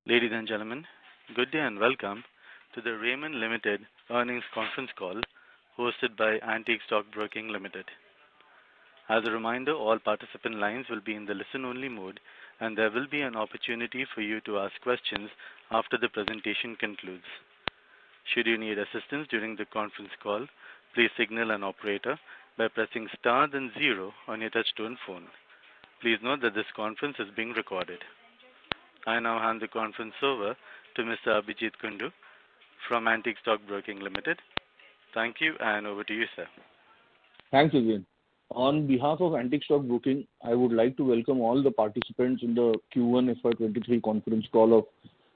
Ladies and gentlemen, good day and welcome to the Raymond Ltd earnings conference call hosted by Antique Stock Broking Limited. As a reminder, all participant lines will be in the listen-only mode, and there will be an opportunity for you to ask questions after the presentation concludes. Should you need assistance during the conference call, please signal an operator by pressing star then 0 on your touch-tone phone. Please note that this conference is being recorded. I now hand the conference over to Mr. Abhijit Kundu from Antique Stock Broking Limited. Thank you, and over to you, sir. Thanks, Vivian. On behalf of Antique Stock Broking, I would like to welcome all the participants in the Q1 FY23 conference call of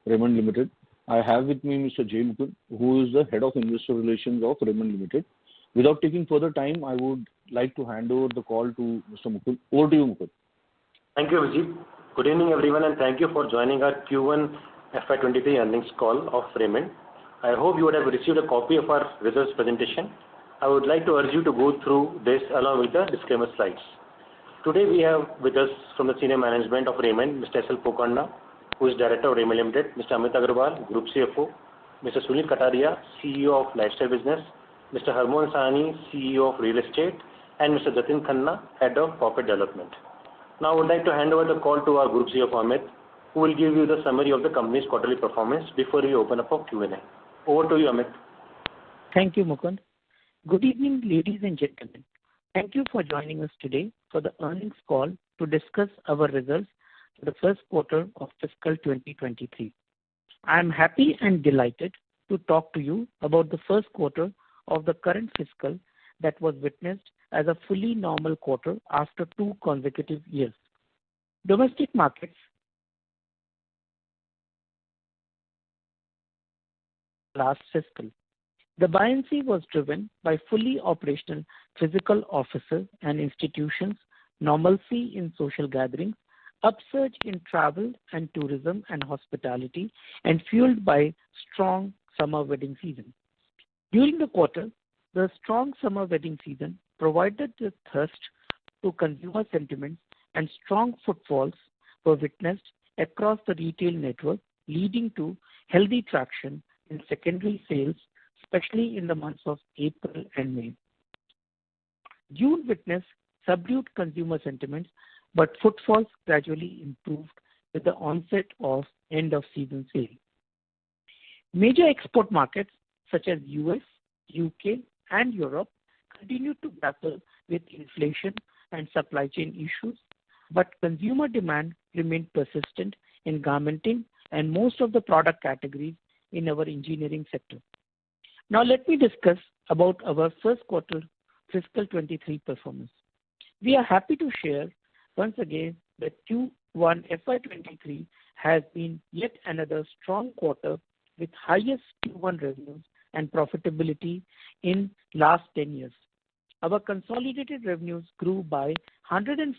Raymond Ltd. I have with me Mr. J. Mukund, who is the Head of Investor Relations of Raymond Ltd. Without taking further time, I would like to hand over the call to Mr. Mukund. Over to you, Mukund. Thank you, Abhijit. Good evening, everyone, and thank you for joining our Q1 FY23 earnings call of Raymond. I hope you would have received a copy of our results presentation. I would like to urge you to go through this along with the disclaimer slides. Today we have with us from the senior management of Raymond, Mr. S.L. Pokharna, who is Director of Raymond Limited, Mr. Amit Agarwal, Group CFO, Mr. Sunil Kataria, CEO of Lifestyle Business, Mr. Harmohan Sahni, CEO of Real Estate, and Mr. Jatin Khanna, Head of Corporate Development. Now I would like to hand over the call to our Group CFO Amit, who will give you the summary of the company's quarterly performance before we open up for Q&A. Over to you, Amit. Thank you, Mukund. Good evening, ladies and gentlemen. Thank you for joining us today for the earnings call to discuss our results for the first quarter of fiscal 2023. I am happy and delighted to talk to you about the first quarter of the current fiscal that was witnessed as a fully normal quarter after 2 consecutive years. Domestic markets last fiscal. The buoyancy was driven by fully operational physical offices and institutions, normalcy in social gatherings, upsurge in travel and tourism and hospitality, and fueled by strong summer wedding season. During the quarter, the strong summer wedding season provided the thrust to consumer sentiments, and strong footfalls were witnessed across the retail network, leading to healthy traction in secondary sales, especially in the months of April and May. June witnessed subdued consumer sentiments, but footfalls gradually improved with the onset of end-of-season sale. Major export markets such as US, UK, and Europe continued to grapple with inflation and supply chain issues, but consumer demand remained persistent in garmenting and most of the product categories in our engineering sector. Now let me discuss about our first quarter fiscal 23 performance. We are happy to share once again that Q1 FY23 has been yet another strong quarter with highest Q1 revenues and profitability in last 10 years. Our consolidated revenues grew by 104%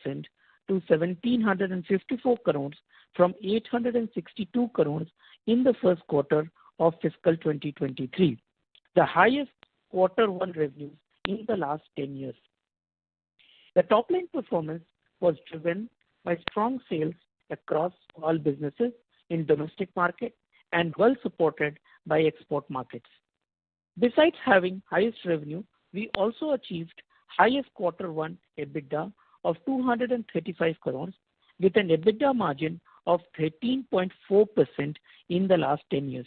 to 1,754 crores from 862 crores in the first quarter of fiscal 2023, the highest quarter one revenues in the last 10 years. The top line performance was driven by strong sales across all businesses in domestic market and well supported by export markets. Besides having highest revenue, we also achieved highest quarter one EBITDA of 235 crores with an EBITDA margin of 13.4% in the last 10 years.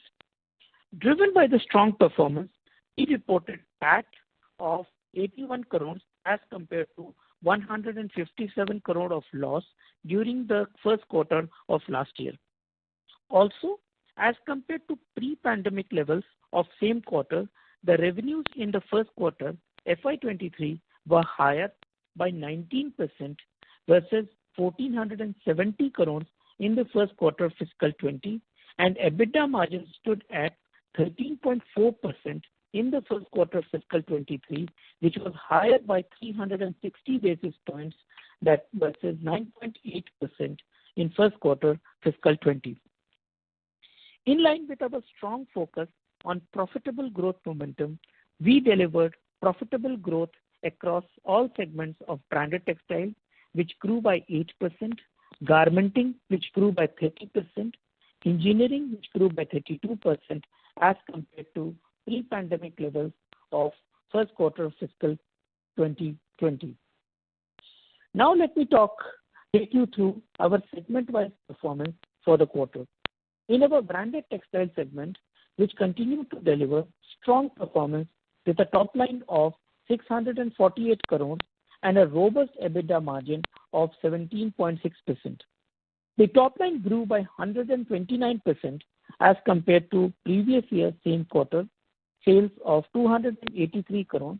Driven by the strong performance, we reported PAT of 81 crores as compared to 157 crore of loss during the first quarter of last year. Also, as compared to pre-pandemic levels of same quarter, the revenues in the first quarter FY23 were higher by 19% versus 1,470 crores in the first quarter of fiscal 20, and EBITDA margin stood at 13.4% in the first quarter of fiscal 23, which was higher by 360 basis points that versus 9.8% in first quarter fiscal 20. In line with our strong focus on profitable growth momentum, we delivered profitable growth across all segments of branded textile, which grew by 8%, garmenting, which grew by 30%, engineering, which grew by 32% as compared to pre-pandemic levels of first quarter of fiscal 2020. Now let me take you through our segment-wise performance for the quarter. In our branded textile segment, which continued to deliver strong performance with a top line of 648 crores and a robust EBITDA margin of 17.6%. The top line grew by 129% as compared to previous year same quarter sales of 283 crores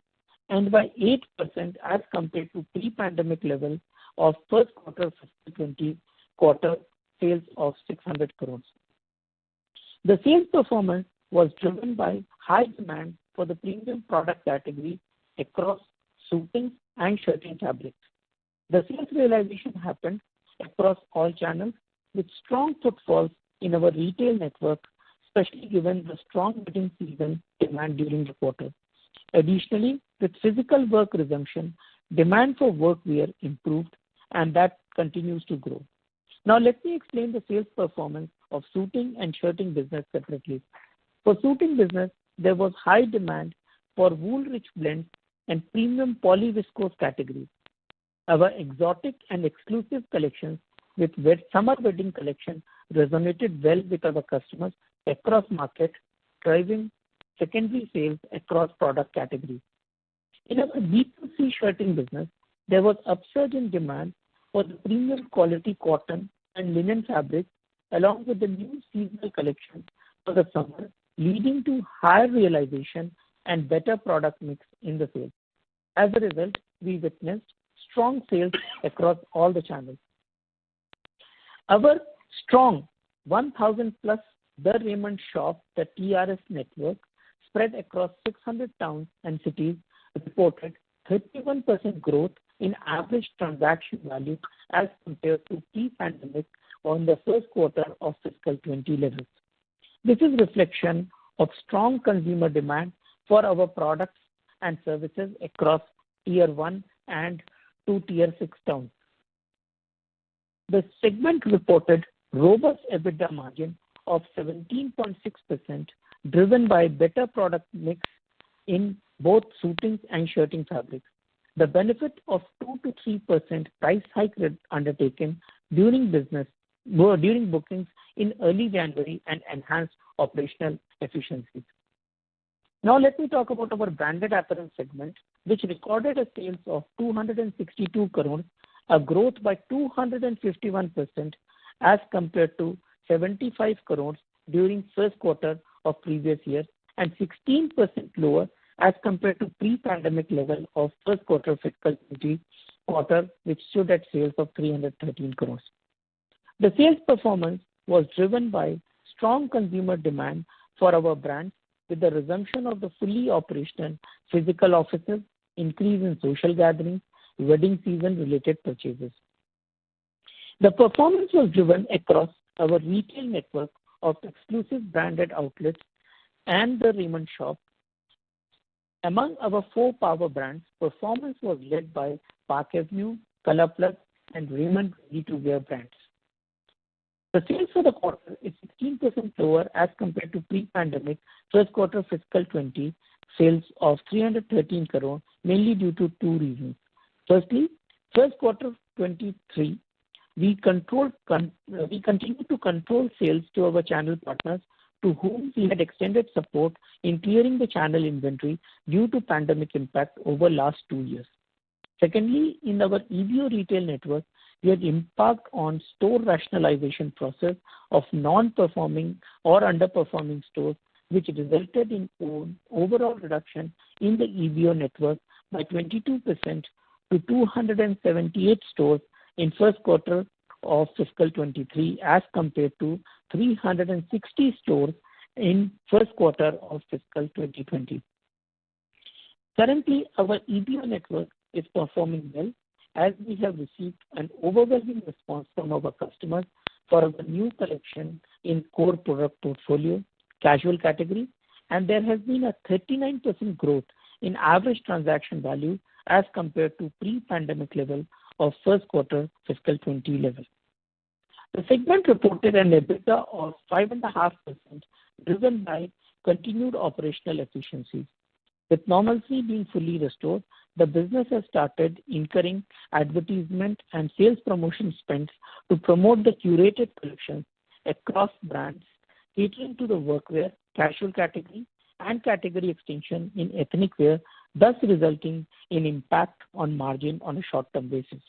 and by 8% as compared to pre-pandemic level of first quarter fiscal 20 quarter sales of 600 crores. The sales performance was driven by high demand for the premium product category across suitings and shirting fabrics. The sales realization happened across all channels with strong footfalls in our retail network, especially given the strong wedding season demand during the quarter. Additionally, with physical work resumption, demand for workwear improved and that continues to grow. Now let me explain the sales performance of suiting and shirting business separately. For suiting business, there was high demand for wool-rich blends and premium polyviscose categories. Our exotic and exclusive collections with summer wedding collection resonated well with our customers across market, driving secondary sales across product categories. In our B2C shirting business, there was upsurge in demand for the premium quality cotton and linen fabrics along with the new seasonal collections for the summer, leading to higher realization and better product mix in the sales. As a result, we witnessed strong sales across all the channels. Our strong 1,000 plus The Raymond Shop, the TRS network, spread across 600 towns and cities, reported 31% growth in average transaction value as compared to pre-pandemic on the first quarter of fiscal 20 levels. This is reflection of strong consumer demand for our products and services across Tier 1 and 2 Tier 6 towns. The segment reported robust EBITDA margin of 17.6%, driven by better product mix in both suitings and shirting fabrics. The benefit of 2 to 3% price hike undertaken during bookings in early January and enhanced operational efficiencies. Now let me talk about our branded apparel segment, which recorded a sales of 262 crores, a growth by 251% as compared to 75 crores during first quarter of previous year and 16% lower as compared to pre-pandemic level of first quarter fiscal 20 quarter, which stood at sales of 313 crores. The sales performance was driven by strong consumer demand for our brands with the resumption of the fully operational physical offices, increase in social gatherings, wedding season related purchases. The performance was driven across our retail network of exclusive branded outlets and the Raymond Shop. Among our 4 power brands, performance was led by Park Avenue, Color Plus, and Raymond Ready-to-Wear brands. The sales for the quarter is 16% lower as compared to pre-pandemic first quarter fiscal 20 sales of 313 crore, mainly due to 2 reasons. Firstly, first quarter 23, we continue to control sales to our channel partners to whom we had extended support in clearing the channel inventory due to pandemic impact over last 2 years. Secondly, in our EBO retail network, we had embarked on store rationalization process of non-performing or underperforming stores, which resulted in overall reduction in the EBO network by 22% to 278 stores in first quarter of fiscal 23 as compared to 360 stores in first quarter of fiscal 2020. Currently, our EBO network is performing well as we have received an overwhelming response from our customers for our new collection in core product portfolio, casual category, and there has been a 39% growth in average transaction value as compared to pre-pandemic level of first quarter fiscal 20 level. The segment reported an EBITDA of 5.5%, driven by continued operational efficiencies. With normalcy being fully restored, the business has started incurring advertisement and sales promotion spends to promote the curated collections across brands, catering to the workwear, casual category, and category extension in ethnic wear, thus resulting in impact on margin on a short-term basis.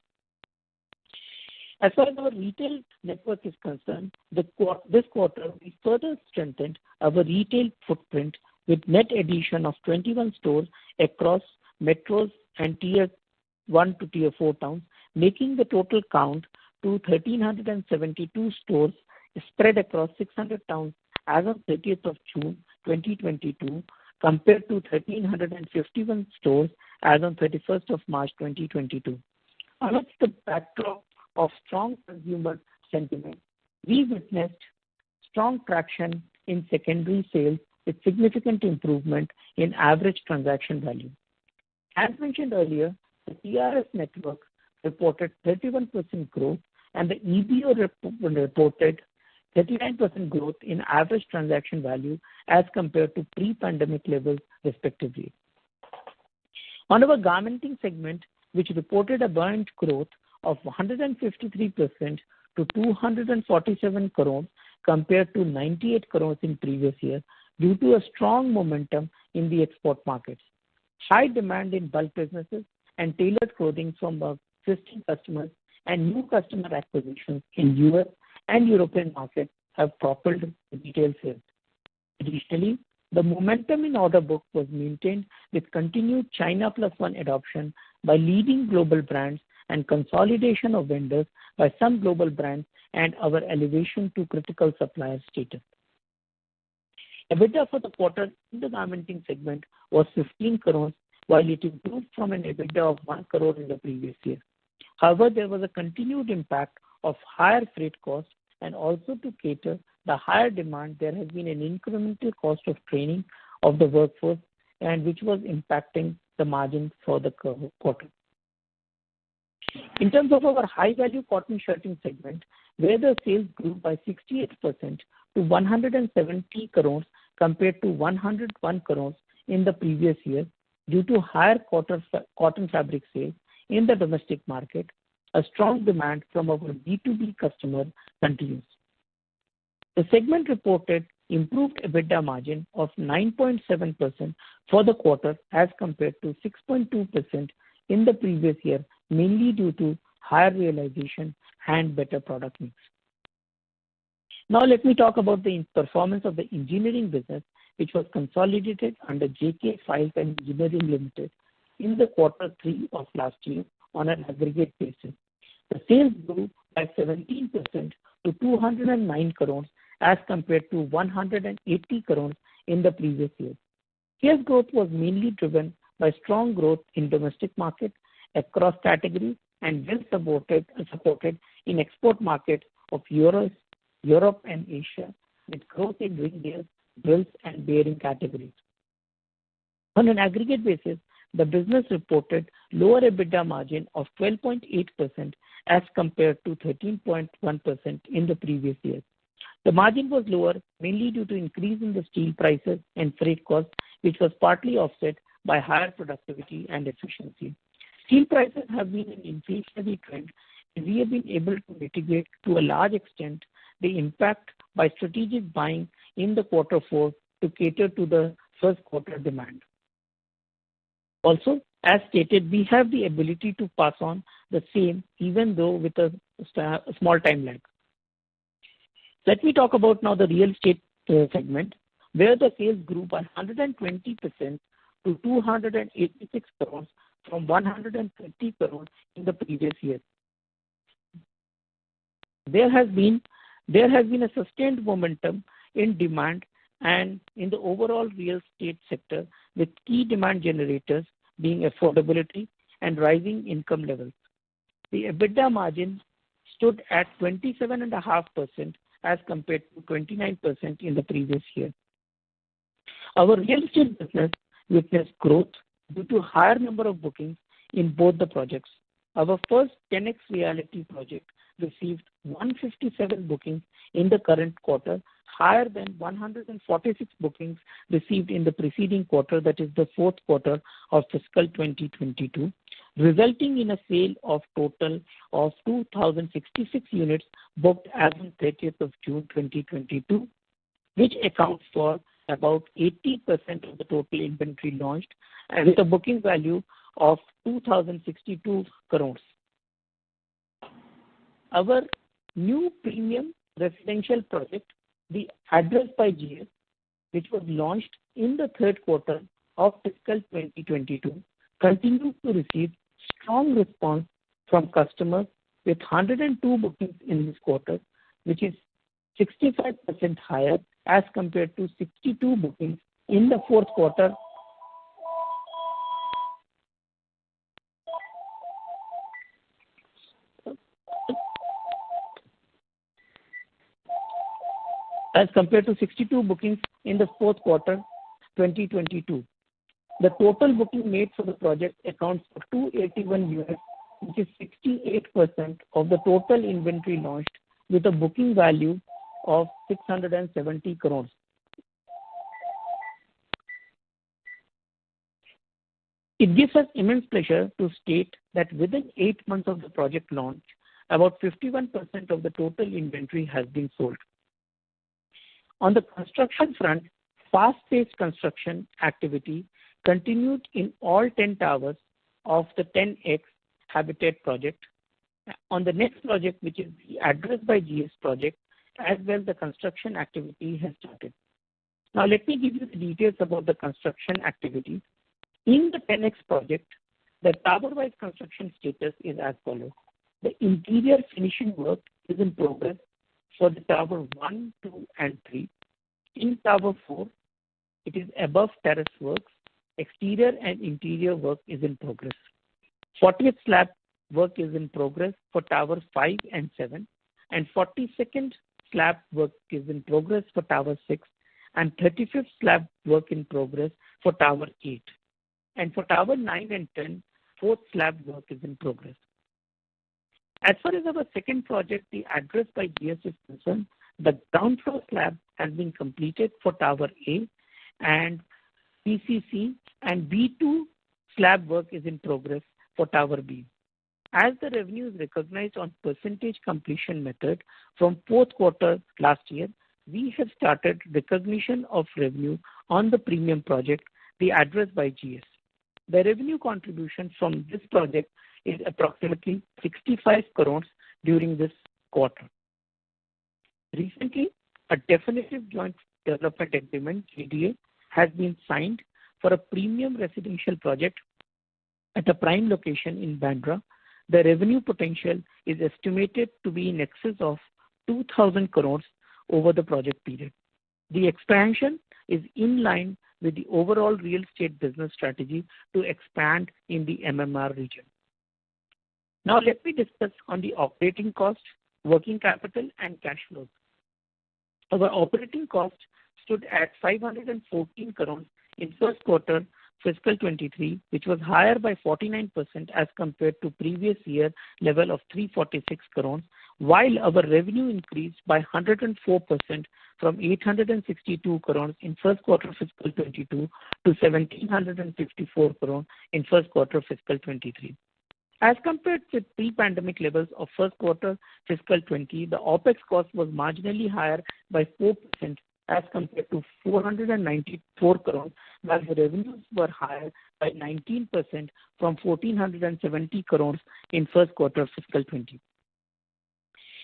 As far as our retail network is concerned, this quarter we further strengthened our retail footprint with net addition of 21 stores across metros and tier 1 to tier 4 towns, making the total count to 1,372 stores spread across 600 towns as of 30th of June 2022, compared to 1,351 stores as on 31st of March 2022. Amidst the backdrop of strong consumer sentiment, we witnessed strong traction in secondary sales with significant improvement in average transaction value. As mentioned earlier, the TRS network reported 31% growth and the EBO reported 39% growth in average transaction value as compared to pre-pandemic levels respectively. On our garmenting segment, which reported a buoyant growth of 153% to 247 crores compared to 98 crores in previous year due to a strong momentum in the export markets. High demand in bulk businesses and tailored clothing from our existing customers and new customer acquisitions in US and European markets have propelled retail sales. Additionally, the momentum in order book was maintained with continued China Plus One adoption by leading global brands and consolidation of vendors by some global brands and our elevation to critical supplier status. EBITDA for the quarter in the garmenting segment was 15 crores, while it improved from an EBITDA of 1 crore in the previous year. However, there was a continued impact of higher freight costs, and also to cater the higher demand, there has been an incremental cost of training of the workforce, and which was impacting the margin for the quarter. In terms of our high-value cotton shirting segment, where the sales grew by 68% to 170 crores compared to 101 crores in the previous year due to higher cotton fabric sales in the domestic market, a strong demand from our B2B customer continues. The segment reported improved EBITDA margin of 9.7% for the quarter as compared to 6.2% in the previous year, mainly due to higher realization and better product mix. Now let me talk about the performance of the engineering business, which was consolidated under JK Files and Engineering Limited in the quarter 3 of last year on an aggregate basis. The sales grew by 17% to 209 crores as compared to 180 crores in the previous year. Sales growth was mainly driven by strong growth in domestic market across categories and well supported in export markets of Europe and Asia, with growth in ring gears, drills and bearing categories. On an aggregate basis, the business reported lower EBITDA margin of 12.8% as compared to 13.1% in the previous year. The margin was lower mainly due to increase in the steel prices and freight costs, which was partly offset by higher productivity and efficiency. Steel prices have been an inflationary trend, and we have been able to mitigate to a large extent the impact by strategic buying in the quarter 4 to cater to the first quarter demand. Also, as stated, we have the ability to pass on the same even though with a small time lag. Let me talk about now the real estate segment, where the sales grew by 120% to 286 crores from 130 crores in the previous year. There has been a sustained momentum in demand and in the overall real estate sector, with key demand generators being affordability and rising income levels. The EBITDA margin stood at 27.5% as compared to 29% in the previous year. Our real estate business witnessed growth due to higher number of bookings in both the projects. Our first 10x reality project, received 157 bookings in the current quarter, higher than 146 bookings received in the preceding quarter, that is the fourth quarter of fiscal 2022, resulting in a sale of total of 2,066 units booked as on 30th of June 2022, which accounts for about 80% of the total inventory launched, and with a booking value of 2,062 crores. Our new premium residential project, the Address by GS, which was launched in the third quarter of fiscal 2022, continues to receive strong response from customers with 102 bookings in this quarter, which is 65% higher as compared to 62 bookings in the fourth quarter as compared to 62 bookings in the fourth quarter 2022. The total booking made for the project accounts for 281 units, which is 68% of the total inventory launched, with a booking value of 670 crores. It gives us immense pleasure to state that within 8 months of the project launch, about 51% of the total inventory has been sold. On the construction front, fast-paced construction activity continued in all 10 towers of the 10X Habitat project. On the next project, which is the Address by GS project, as well, the construction activity has started. Now, let me give you the details about the construction activity. In the 10X project, the tower-wise construction status is as follows. The interior finishing work is in progress for the tower 1, 2, and 3. In tower 4, it is above terrace works. Exterior and interior work is in progress. 40th slab work is in progress for tower 5 and 7, and 42nd slab work is in progress for tower 6, and 35th slab work in progress for tower 8. And for tower 9 and 10, 4th slab work is in progress. As far as our second project, the Address by GS, is concerned, the ground floor slab has been completed for tower A and PCC, and B2 slab work is in progress for tower B. As the revenue is recognized on percentage completion method from fourth quarter last year, we have started recognition of revenue on the premium project, the Address by GS. The revenue contribution from this project is approximately 65 crores during this quarter. Recently, a definitive joint development agreement, JDA, has been signed for a premium residential project at a prime location in Bandra. The revenue potential is estimated to be in excess of 2,000 crores over the project period. The expansion is in line with the overall real estate business strategy to expand in the MMR region. Now let me discuss on the operating cost, working capital, and cash flows. Our operating cost stood at 514 crores in first quarter fiscal 23, which was higher by 49% as compared to previous year level of 346 crores, while our revenue increased by 104% from 862 crores in first quarter fiscal 22 to 1,754 crores in first quarter fiscal 23. As compared with pre-pandemic levels of first quarter fiscal 20, the OPEX cost was marginally higher by 4% as compared to 494 crores, while the revenues were higher by 19% from 1,470 crores in first quarter fiscal 20.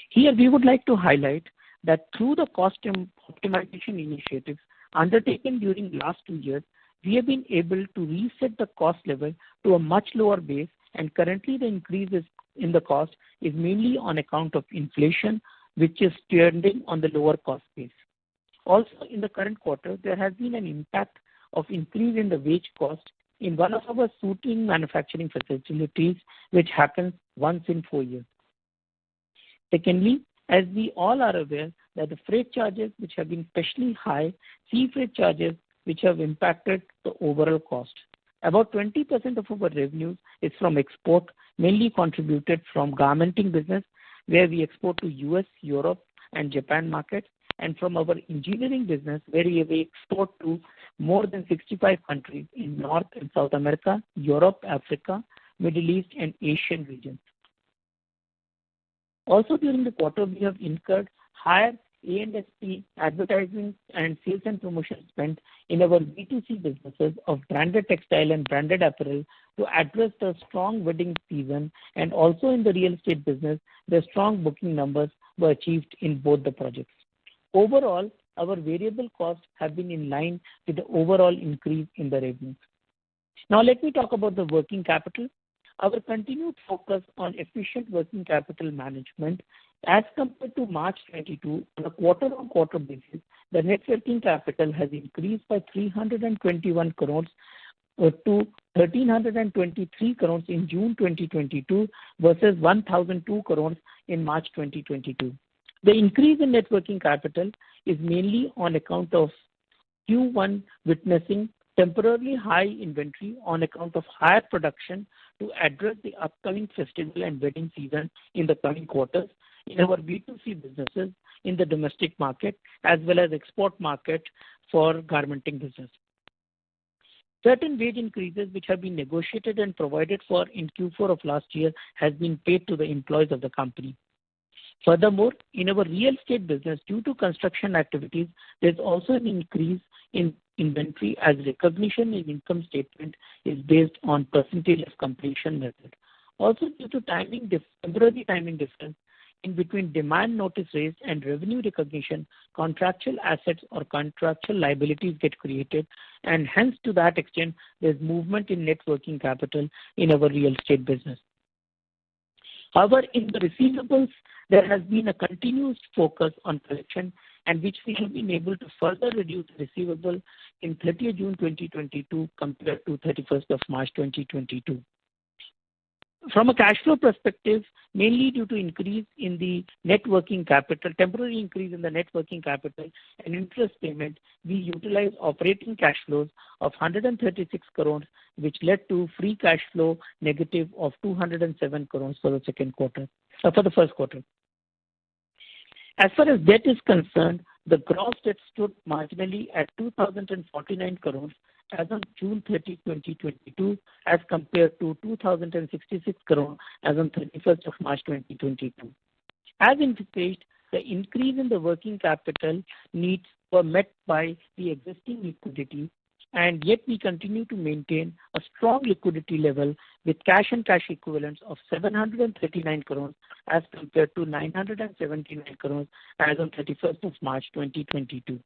Here we would like to highlight that through the cost optimization initiatives undertaken during last 2 years, we have been able to reset the cost level to a much lower base, and currently the increase in the cost is mainly on account of inflation, which is trending on the lower cost base. Also, in the current quarter, there has been an impact of increase in the wage cost in one of our suiting manufacturing facilities, which happens once in 4 years. Secondly, as we all are aware that the freight charges, which have been especially high, sea freight charges, which have impacted the overall cost. About 20% of our revenues is from export, mainly contributed from garmenting business, where we export to US, Europe, and Japan markets, and from our engineering business, where we export to more than 65 countries in North and South America, Europe, Africa, Middle East, and Asian regions. Also during the quarter, we have incurred higher A&SP, advertising and sales and promotion spend in our B2C businesses of branded textile and branded apparel to address the strong wedding season, and also in the real estate business, the strong booking numbers were achieved in both the projects. Overall, our variable costs have been in line with the overall increase in the revenues. Now let me talk about the working capital. Our continued focus on efficient working capital management as compared to March 22 on a quarter-on-quarter basis, the net working capital has increased by 321 crores to 1,323 crores in June 2022 versus 1,002 crores in March 2022. The increase in net working capital is mainly on account of Q1 witnessing temporarily high inventory on account of higher production to address the upcoming festival and wedding season in the coming quarters in our B2C businesses in the domestic market as well as export market for garmenting business. Certain wage increases which have been negotiated and provided for in Q4 of last year has been paid to the employees of the company. Furthermore, in our real estate business, due to construction activities, there's also an increase in inventory as recognition in income statement is based on percentage of completion method. Also, due to temporary timing difference in between demand notice raised and revenue recognition, contractual assets or contractual liabilities get created, and hence to that extent, there's movement in net working capital in our real estate business. However, in the receivables, there has been a continuous focus on collection, and which we have been able to further reduce receivable in 30th June 2022 compared to 31st of March 2022. From a cash flow perspective, mainly due to increase in the net working capital, temporary increase in the net working capital and interest payment, we utilized operating cash flows of 136 crores, which led to free cash flow negative of 207 crores for the first quarter. As far as debt is concerned, the gross debt stood marginally at 2,049 crores as on June 30, 2022, as compared to 2,066 crores as on 31st of March 2022. As indicated, the increase in the working capital needs were met by the existing liquidity, and yet we continue to maintain a strong liquidity level with cash and cash equivalents of 739 crores as compared to 979 crores as on 31st of March 2022.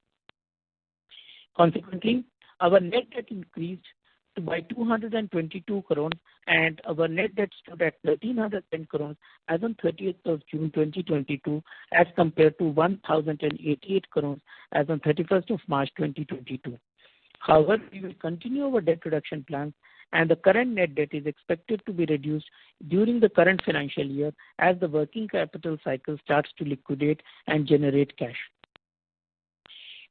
Consequently, our net debt increased by 222 crores and our net debt stood at 1,310 crores as on 30th of June 2022 as compared to 1,088 crores as on 31st of March 2022. However, we will continue our debt reduction plans, and the current net debt is expected to be reduced during the current financial year as the working capital cycle starts to liquidate and generate cash.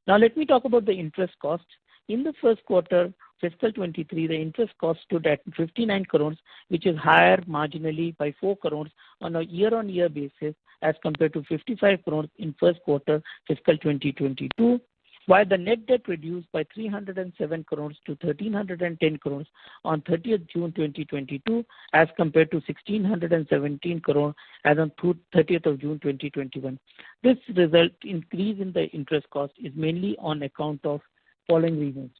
Now let me talk about the interest cost. In the first quarter, fiscal 23, the interest cost stood at 59 crores, which is higher marginally by 4 crores on a year-on-year basis as compared to 55 crores in first quarter fiscal 2022. While the net debt reduced by 307 crores to 1,310 crores on 30th June 2022 as compared to 1,617 crores as on 30th of June 2021. This result increase in the interest cost is mainly on account of following reasons.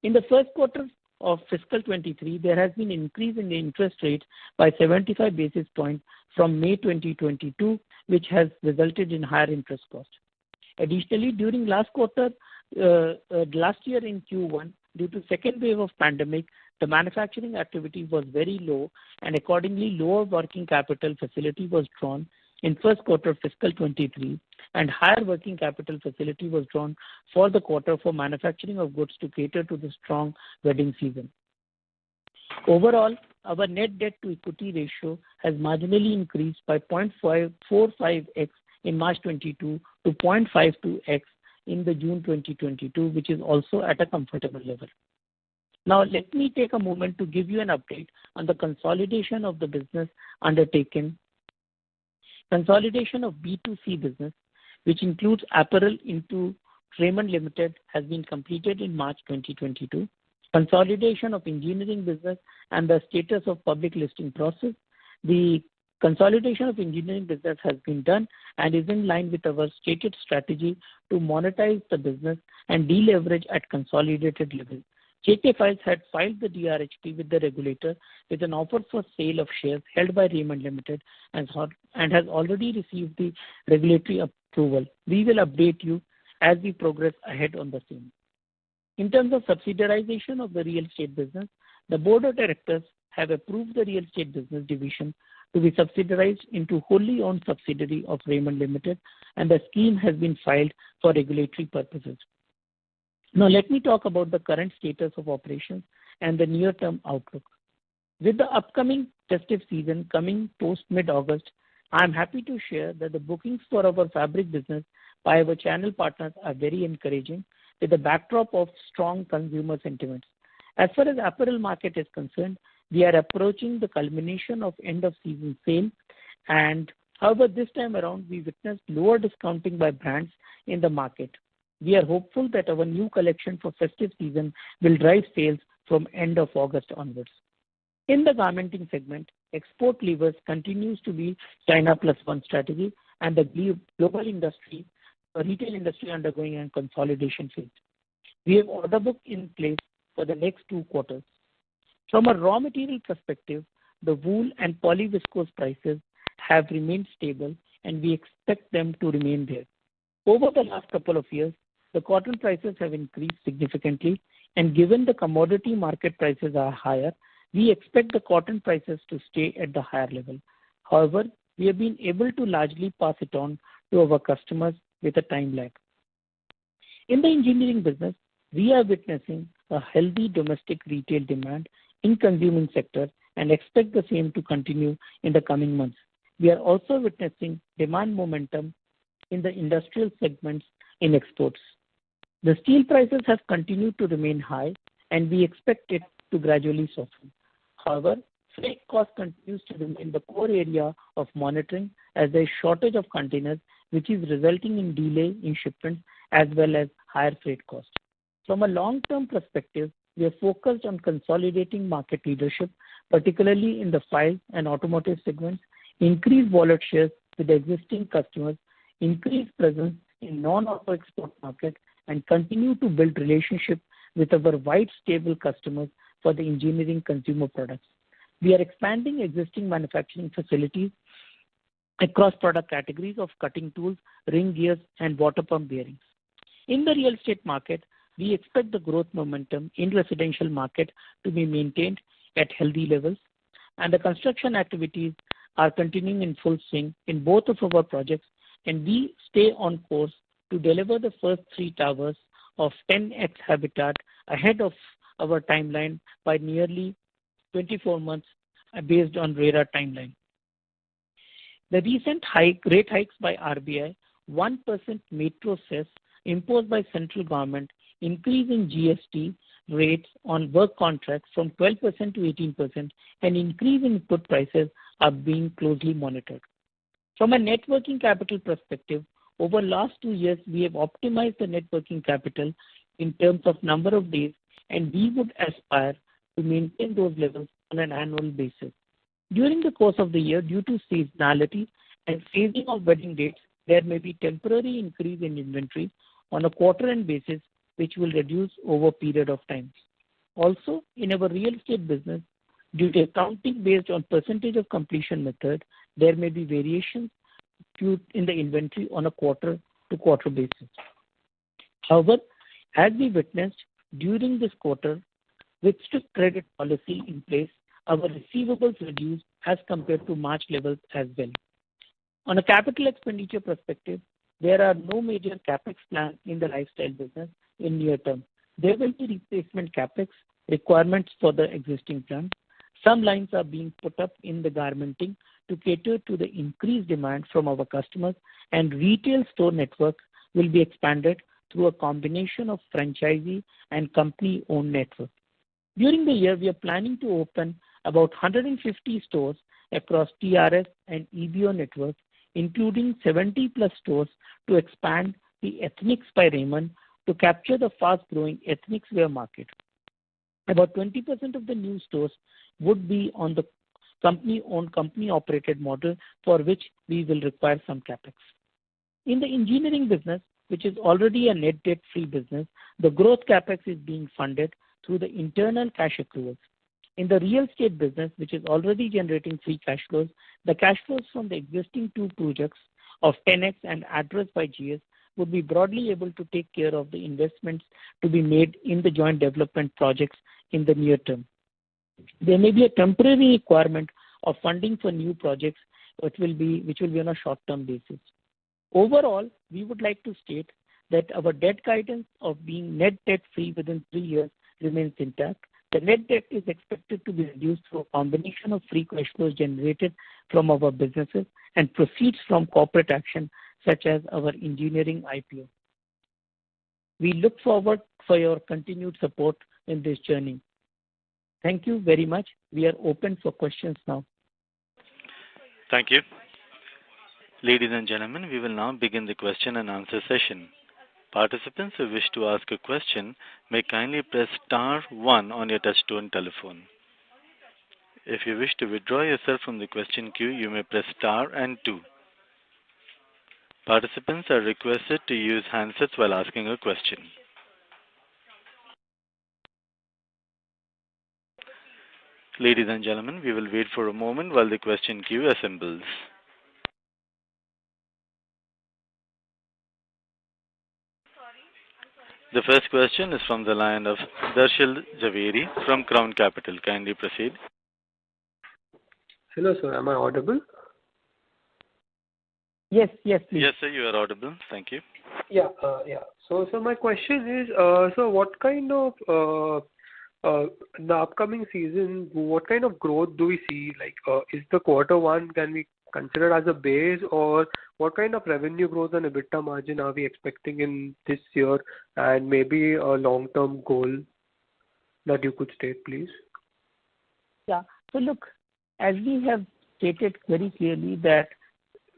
In the first quarter of fiscal 23, there has been an increase in the interest rate by 75 basis points from May 2022, which has resulted in higher interest cost. Additionally, during last year in Q1, due to second wave of pandemic, the manufacturing activity was very low, and accordingly lower working capital facility was drawn in first quarter fiscal 23, and higher working capital facility was drawn for the quarter for manufacturing of goods to cater to the strong wedding season. Overall, our net debt to equity ratio has marginally increased by 0.45x in March 22 to 0.52x in the June 2022, which is also at a comfortable level. Now, let me take a moment to give you an update on the consolidation of the business undertaken. Consolidation of B2C business, which includes apparel into Raymond Limited, has been completed in March 2022. Consolidation of engineering business and the status of public listing process. The consolidation of engineering business has been done and is in line with our stated strategy to monetize the business and deleverage at consolidated level. JK Files had filed the DRHP with the regulator with an offer for sale of shares held by Raymond Limited and has already received the regulatory approval. We will update you as we progress ahead on the same. In terms of subsidiarization of the real estate business, the Board of Directors have approved the real estate business division to be subsidiarized into wholly owned subsidiary of Raymond Limited, and the scheme has been filed for regulatory purposes. Now let me talk about the current status of operations and the near-term outlook. With the upcoming festive season coming post mid-August, I am happy to share that the bookings for our fabric business by our channel partners are very encouraging with the backdrop of strong consumer sentiments. As far as apparel market is concerned, we are approaching the culmination of end of season sale, and however this time around we witnessed lower discounting by brands in the market. We are hopeful that our new collection for festive season will drive sales from end of August onwards. In the garmenting segment, export levers continues to be China plus one strategy and the global industry, retail industry undergoing a consolidation phase. We have order book in place for the next 2 quarters. From a raw material perspective, the wool and polyviscose prices have remained stable and we expect them to remain there. Over the last couple of years, the cotton prices have increased significantly, and given the commodity market prices are higher, we expect the cotton prices to stay at the higher level. However, we have been able to largely pass it on to our customers with a time lag. In the engineering business, we are witnessing a healthy domestic retail demand in consuming sector and expect the same to continue in the coming months. We are also witnessing demand momentum in the industrial segments in exports. The steel prices have continued to remain high and we expect it to gradually soften. However, freight cost continues to remain the core area of monitoring as there is shortage of containers, which is resulting in delay in shipments as well as higher freight costs. From a long-term perspective, we are focused on consolidating market leadership, particularly in the files and automotive segments, increase wallet shares with existing customers, increase presence in non-auto export market, and continue to build relationships with our wide stable customers for the engineering consumer products. We are expanding existing manufacturing facilities across product categories of cutting tools, ring gears, and water pump bearings. In the real estate market, we expect the growth momentum in residential market to be maintained at healthy levels, and the construction activities are continuing in full swing in both of our projects, and we stay on course to deliver the first 3 towers of 10x habitat ahead of our timeline by nearly 24 months based on RERA timeline. The recent rate hikes by RBI, 1% metro cess imposed by central government, increase in GST rates on work contracts from 12% to 18%, and increase in input prices are being closely monitored. From a net working capital perspective, over last 2 years, we have optimized the net working capital in terms of number of days, and we would aspire to maintain those levels on an annual basis. During the course of the year, due to seasonality and phasing of wedding dates, there may be temporary increase in inventory on a quarter-end basis, which will reduce over a period of time. Also, in our real estate business, due to accounting based on percentage of completion method, there may be variations in the inventory on a quarter-to-quarter basis. However, as we witnessed during this quarter, with strict credit policy in place, our receivables reduced as compared to March levels as well. On a capital expenditure perspective, there are no major capex plans in the lifestyle business in near term. There will be replacement capex requirements for the existing plants. Some lines are being put up in the garmenting to cater to the increased demand from our customers, and retail store network will be expanded through a combination of franchisee and company-owned network. During the year, we are planning to open about 150 stores across TRS and EBO networks, including 70 plus stores, to expand the Ethnics by Raymond to capture the fast-growing ethnic wear market. About 20% of the new stores would be on the company-owned, company-operated model, for which we will require some capex. In the engineering business, which is already a net debt-free business, the growth capex is being funded through the internal cash accruals. In the real estate business, which is already generating free cash flows, the cash flows from the existing two projects of 10X and Address by GS would be broadly able to take care of the investments to be made in the joint development projects in the near term. There may be a temporary requirement of funding for new projects, which will be on a short-term basis. Overall, we would like to state that our debt guidance of being net debt-free within 3 years remains intact. The net debt is expected to be reduced through a combination of free cash flows generated from our businesses and proceeds from corporate action such as our engineering IPO. We look forward for your continued support in this journey. Thank you very much. We are open for questions now. Thank you. Ladies and gentlemen, we will now begin the question and answer session. Participants who wish to ask a question may kindly press *1 on your touchtone telephone. If you wish to withdraw yourself from the question queue, you may press * and 2. Participants are requested to use handsets while asking a question. Ladies and gentlemen, we will wait for a moment while the question queue assembles. The first question is from the line of Darshil Javeri from Crown Capital. Kindly proceed. Hello, sir. Am I audible? Yes, please. Yes, sir, you are audible. Thank you. Yeah. So my question is, so what kind of in the upcoming season, what kind of growth do we see? Like, is the Q1 can we consider as a base, or what kind of revenue growth and EBITDA margin are we expecting in this year, and maybe a long-term goal that you could state, please? Yeah. So look, as we have stated very clearly that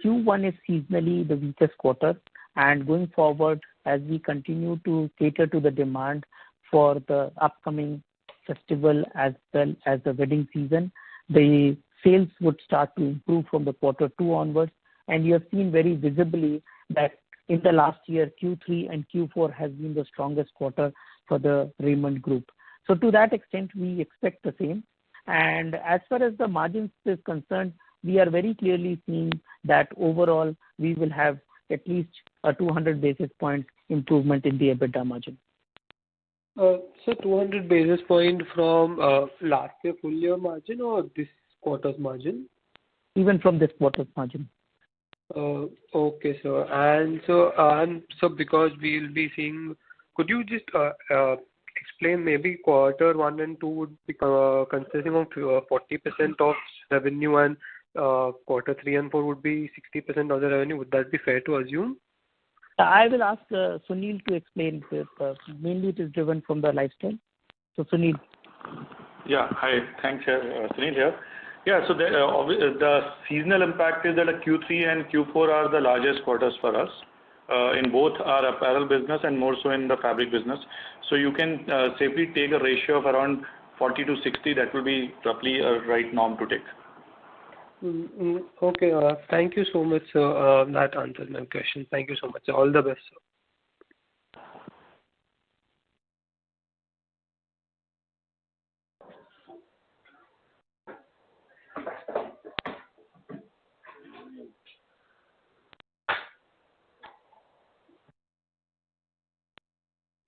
Q1 is seasonally the weakest quarter, and going forward, as we continue to cater to the demand for the upcoming festival as well as the wedding season, the sales would start to improve from the Q2 onwards. And you have seen very visibly that in the last year, Q3 and Q4 has been the strongest quarter for the Raymond Group. So to that extent, we expect the same. And as far as the margins is concerned, we are very clearly seeing that overall we will have at least a 200 basis points improvement in the EBITDA margin. So 200 basis point from last year full year margin or this quarter's margin? Even from this quarter's margin. Okay, sir. And so because we will be seeing, could you just explain maybe Q1 and 2 would be consisting of 40% of revenue, and Q3 and 4 would be 60% of the revenue. Would that be fair to assume? I will ask Sunil to explain this. Mainly it is driven from the lifestyle. So Sunil. Yeah, hi. Thanks, Sunil here. Yeah, so the seasonal impact is that Q3 and Q4 are the largest quarters for us in both our apparel business and more so in the fabric business. So you can safely take a ratio of around 40 to 60. That will be roughly a right norm to take. Okay, thank you so much, sir. That answers my question. Thank you so much. All the best, sir.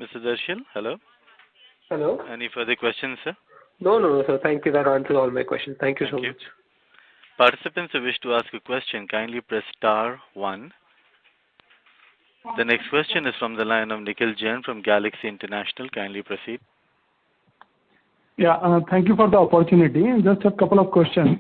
Mr. Darshil, hello? Hello? Any further questions, sir? No, sir. Thank you. That answers all my questions. Thank you so much. Participants who wish to ask a question, kindly press *1. The next question is from the line of Nikhil Jain from Galaxy International. Kindly proceed. Yeah, thank you for the opportunity. Just a couple of questions.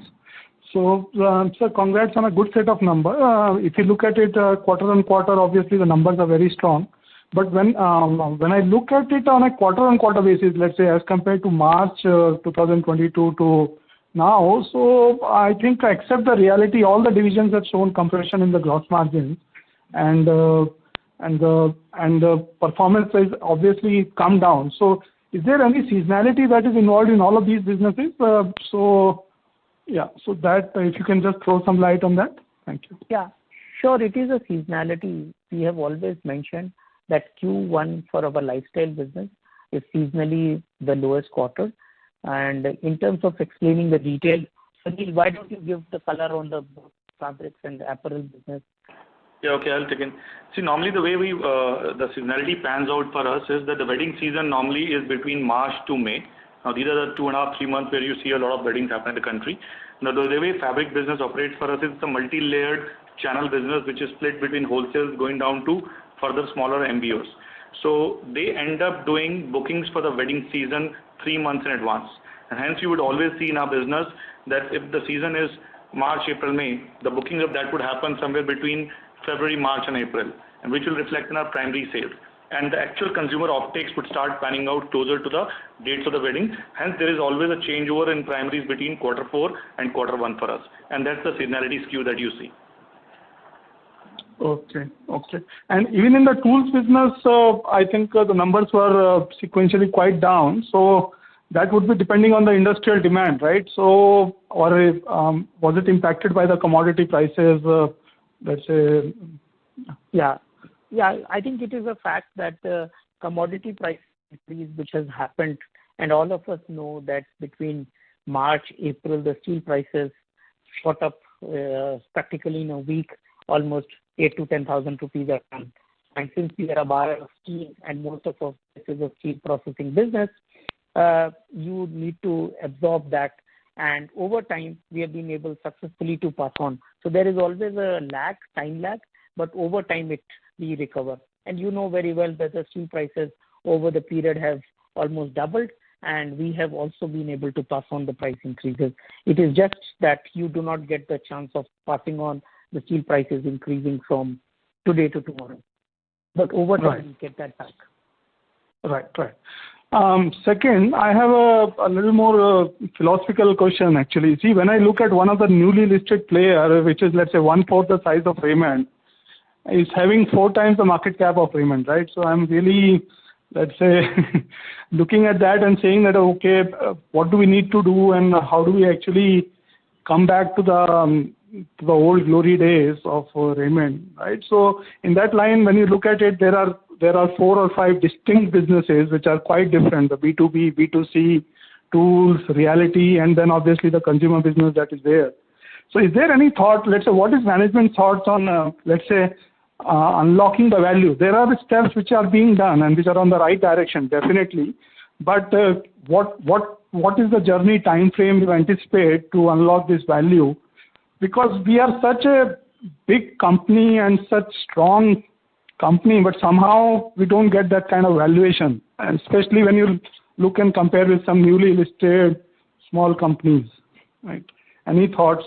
So, sir, congrats on a good set of numbers. If you look at it quarter on quarter, obviously the numbers are very strong. But when I look at it on a quarter-on-quarter basis, let's say as compared to March 2022 to now. So I think except the reality, all the divisions have shown compression in the gross margins, and the performance has obviously come down. So is there any seasonality that is involved in all of these businesses? So that if you can just throw some light on that. Thank you. Yeah, sure. It is a seasonality. We have always mentioned that Q1 for our lifestyle business is seasonally the lowest quarter. And in terms of explaining the detail, Sunil, why don't you give the color on the fabrics and apparel business? Yeah, okay, I'll take it. See, normally the way the seasonality pans out for us is that the wedding season normally is between March to May. Now, these are the 2.5, 3 months where you see a lot of weddings happen in the country. Now, the way fabric business operates for us is a multi-layered channel business, which is split between wholesales going down to further smaller MBOs. So they end up doing bookings for the wedding season 3 months in advance. And hence, you would always see in our business that if the season is March, April, May, the booking of that would happen somewhere between February, March, and April, and which will reflect in our primary sales. And the actual consumer offtakes would start panning out closer to the dates of the wedding. Hence, there is always a changeover in primaries between Q4 and Q1 for us. And that's the seasonality skew that you see. Okay. And even in the tools business, I think the numbers were sequentially quite down. So that would be depending on the industrial demand, right? So, or was it impacted by the commodity prices? Let's say. Yeah. I think it is a fact that the commodity price increase which has happened, and all of us know that between March, April, the steel prices shot up practically in a week, almost 8,000 to 10,000 rupees a ton. And since we are a buyer of steel and most of us is a steel processing business, you need to absorb that. And over time, we have been able successfully to pass on. So there is always a time lag, but over time we recover. And you know very well that the steel prices over the period have almost doubled, and we have also been able to pass on the price increases. It is just that you do not get the chance of passing on the steel prices increasing from today to tomorrow. But over time, you get that back. Right. Second, I have a little more philosophical question actually. See, when I look at one of the newly listed player, which is let's say 1/4 the size of Raymond, is having 4 times the market cap of Raymond, right? So I'm really, let's say, looking at that and saying that, okay, what do we need to do and how do we actually come back to the old glory days of Raymond, right? So in that line, when you look at it, there are 4 or 5 distinct businesses which are quite different, the B2B, B2C, tools, reality, and then obviously the consumer business that is there. So is there any thought, let's say, what is management's thoughts on, let's say, unlocking the value? There are steps which are being done and which are on the right direction, definitely. But what is the journey time frame you anticipate to unlock this value? Because we are such a big company and such strong company, but somehow we don't get that kind of valuation, and especially when you look and compare with some newly listed small companies, right? Any thoughts?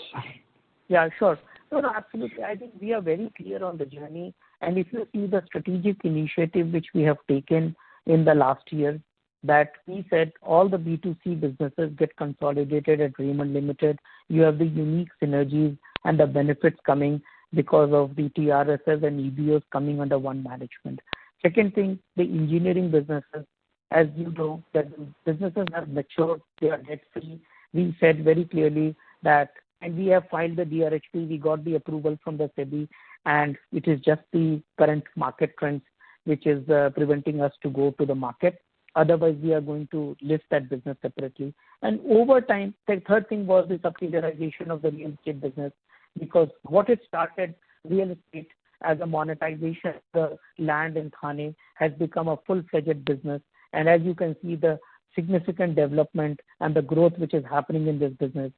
Yeah, sure. No, absolutely. I think we are very clear on the journey. And if you see the strategic initiative which we have taken in the last year, that we said all the B2C businesses get consolidated at Raymond Limited. You have the unique synergies and the benefits coming because of the TRSs and EBOs coming under one management. Second thing, the engineering businesses, as you know, that businesses have matured, they are debt free. We said very clearly that, and we have filed the DRHP, we got the approval from the SEBI, and it is just the current market trends which is preventing us to go to the market. Otherwise, we are going to list that business separately. And over time, the third thing was the subsidiarization of the real estate business, because what it started, real estate as a monetization, the land in Thane has become a full-fledged business. And as you can see, the significant development and the growth which is happening in this business.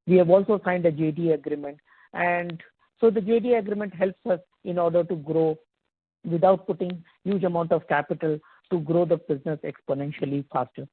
We have also signed a JD agreement. And so the JD agreement helps us in order to grow without putting huge amount of capital to grow the business exponentially faster.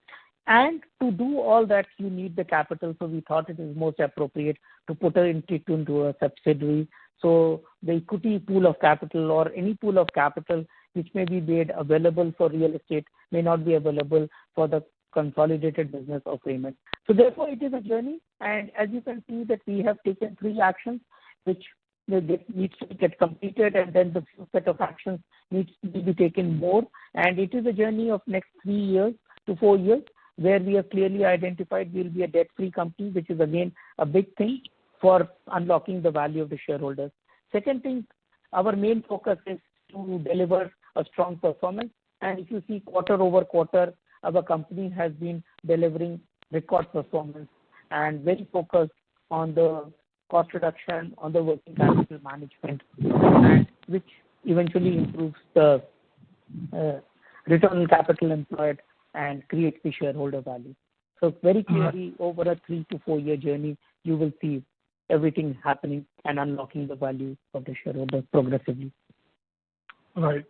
And to do all that, you need the capital. So we thought it is most appropriate to put it into a subsidiary. So the equity pool of capital or any pool of capital which may be made available for real estate may not be available for the consolidated business of Raymond. So therefore, it is a journey, and as you can see that we have taken 3 actions, which needs to get completed, and then the few set of actions needs to be taken more. And it is a journey of next 3 years to 4 years, where we have clearly identified we will be a debt-free company, which is again a big thing for unlocking the value of the shareholders. Second thing, our main focus is to deliver a strong performance. And if you see quarter over quarter, our company has been delivering record performance and very focused on the cost reduction, on the working capital management, and which eventually improves the return on capital employed and creates the shareholder value. So very clearly, over a 3 to 4 year journey, you will see everything happening and unlocking the value of the shareholders progressively. Right.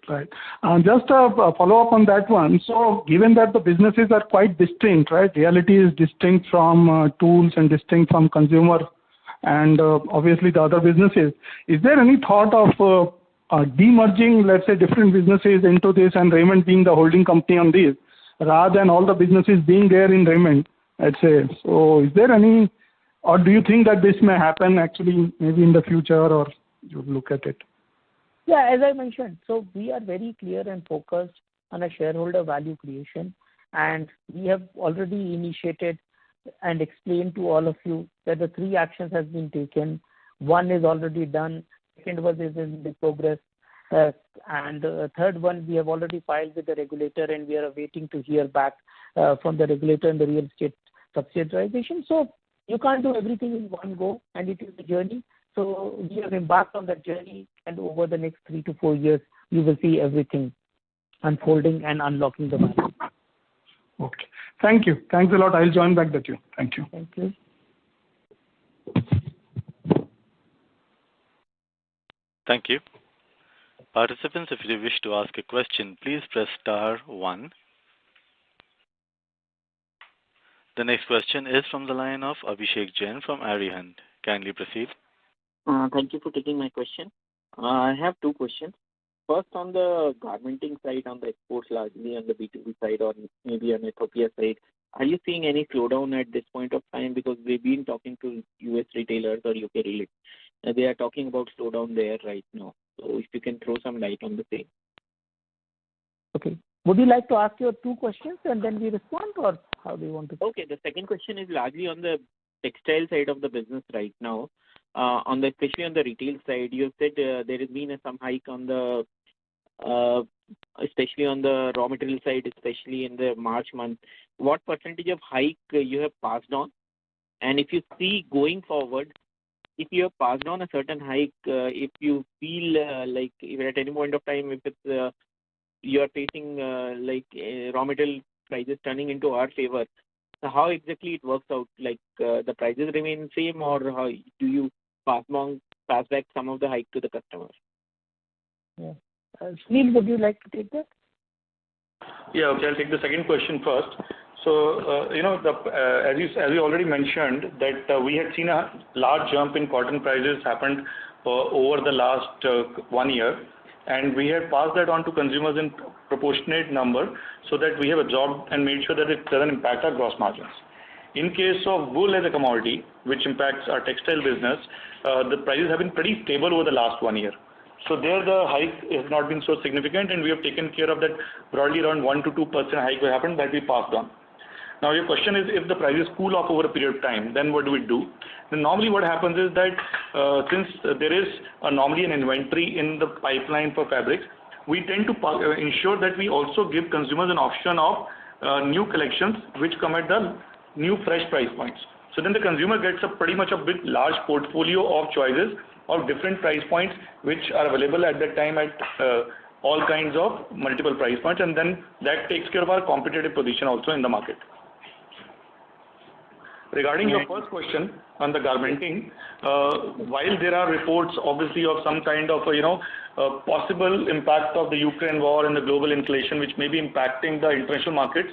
Just a follow-up on that one. So given that the businesses are quite distinct, right? Realty is distinct from tools and distinct from consumer and obviously the other businesses. Is there any thought of demerging, let's say, different businesses into this and Raymond being the holding company on this, rather than all the businesses being there in Raymond, let's say? So is there any, or do you think that this may happen actually maybe in the future, or you look at it? Yeah, as I mentioned, so we are very clear and focused on a shareholder value creation, and we have already initiated and explained to all of you that the 3 actions has been taken. 1 is already done, second one is in the progress, and the third one we have already filed with the regulator, and we are waiting to hear back from the regulator in the real estate subsidiarization. So you can't do everything in one go, and it is a journey. So we have embarked on that journey, and over the next 3 to 4 years, you will see everything unfolding and unlocking the value. Okay. Thank you. Thanks a lot. I'll join back the queue. Thank you. Thank you. Thank you. Participants, if you wish to ask a question, please press star 1. The next question is from the line of Abhishek Jain from Arihant. Kindly proceed. Thank you for taking my question. I have 2 questions. First, on the garmenting side, on the exports, largely on the B2B side, or maybe on Ethiopia side, are you seeing any slowdown at this point of time? Because we've been talking to US retailers or UK retailers. They are talking about slowdown there right now. So if you can throw some light on the same. Okay. Would you like to ask your 2 questions and then we respond, or how do you want to? Okay. The second question is largely on the textile side of the business right now. Especially on the retail side, you have said there has been some hike on the, especially on the raw material side, especially in the March month. What percentage of hike you have passed on? And if you see going forward, if you have passed on a certain hike, if you feel like even at any point of time, if it's you are facing raw material prices turning into our favor, so how exactly it works out? Like the prices remain same, or how do you pass back some of the hike to the customer? Yeah. Sunil, would you like to take that? Yeah, okay, I'll take the second question first. So, as you already mentioned, that we had seen a large jump in cotton prices happened over the last 1 year, and we had passed that on to consumers in proportionate number so that we have absorbed and made sure that it doesn't impact our gross margins. In case of wool as a commodity, which impacts our textile business, the prices have been pretty stable over the last 1 year. So there the hike has not been so significant, and we have taken care of that. Broadly around 1 to 2% hike will happen that we passed on. Now your question is, if the prices cool off over a period of time, then what do we do? Then normally what happens is that since there is normally an inventory in the pipeline for fabrics, we tend to ensure that we also give consumers an option of new collections which come at the new fresh price points. So then the consumer gets a pretty much a big large portfolio of choices of different price points which are available at that time at all kinds of multiple price points, and then that takes care of our competitive position also in the market. Regarding your first question on the garmenting, while there are reports obviously of some kind of possible impact of the Ukraine war and the global inflation which may be impacting the international markets,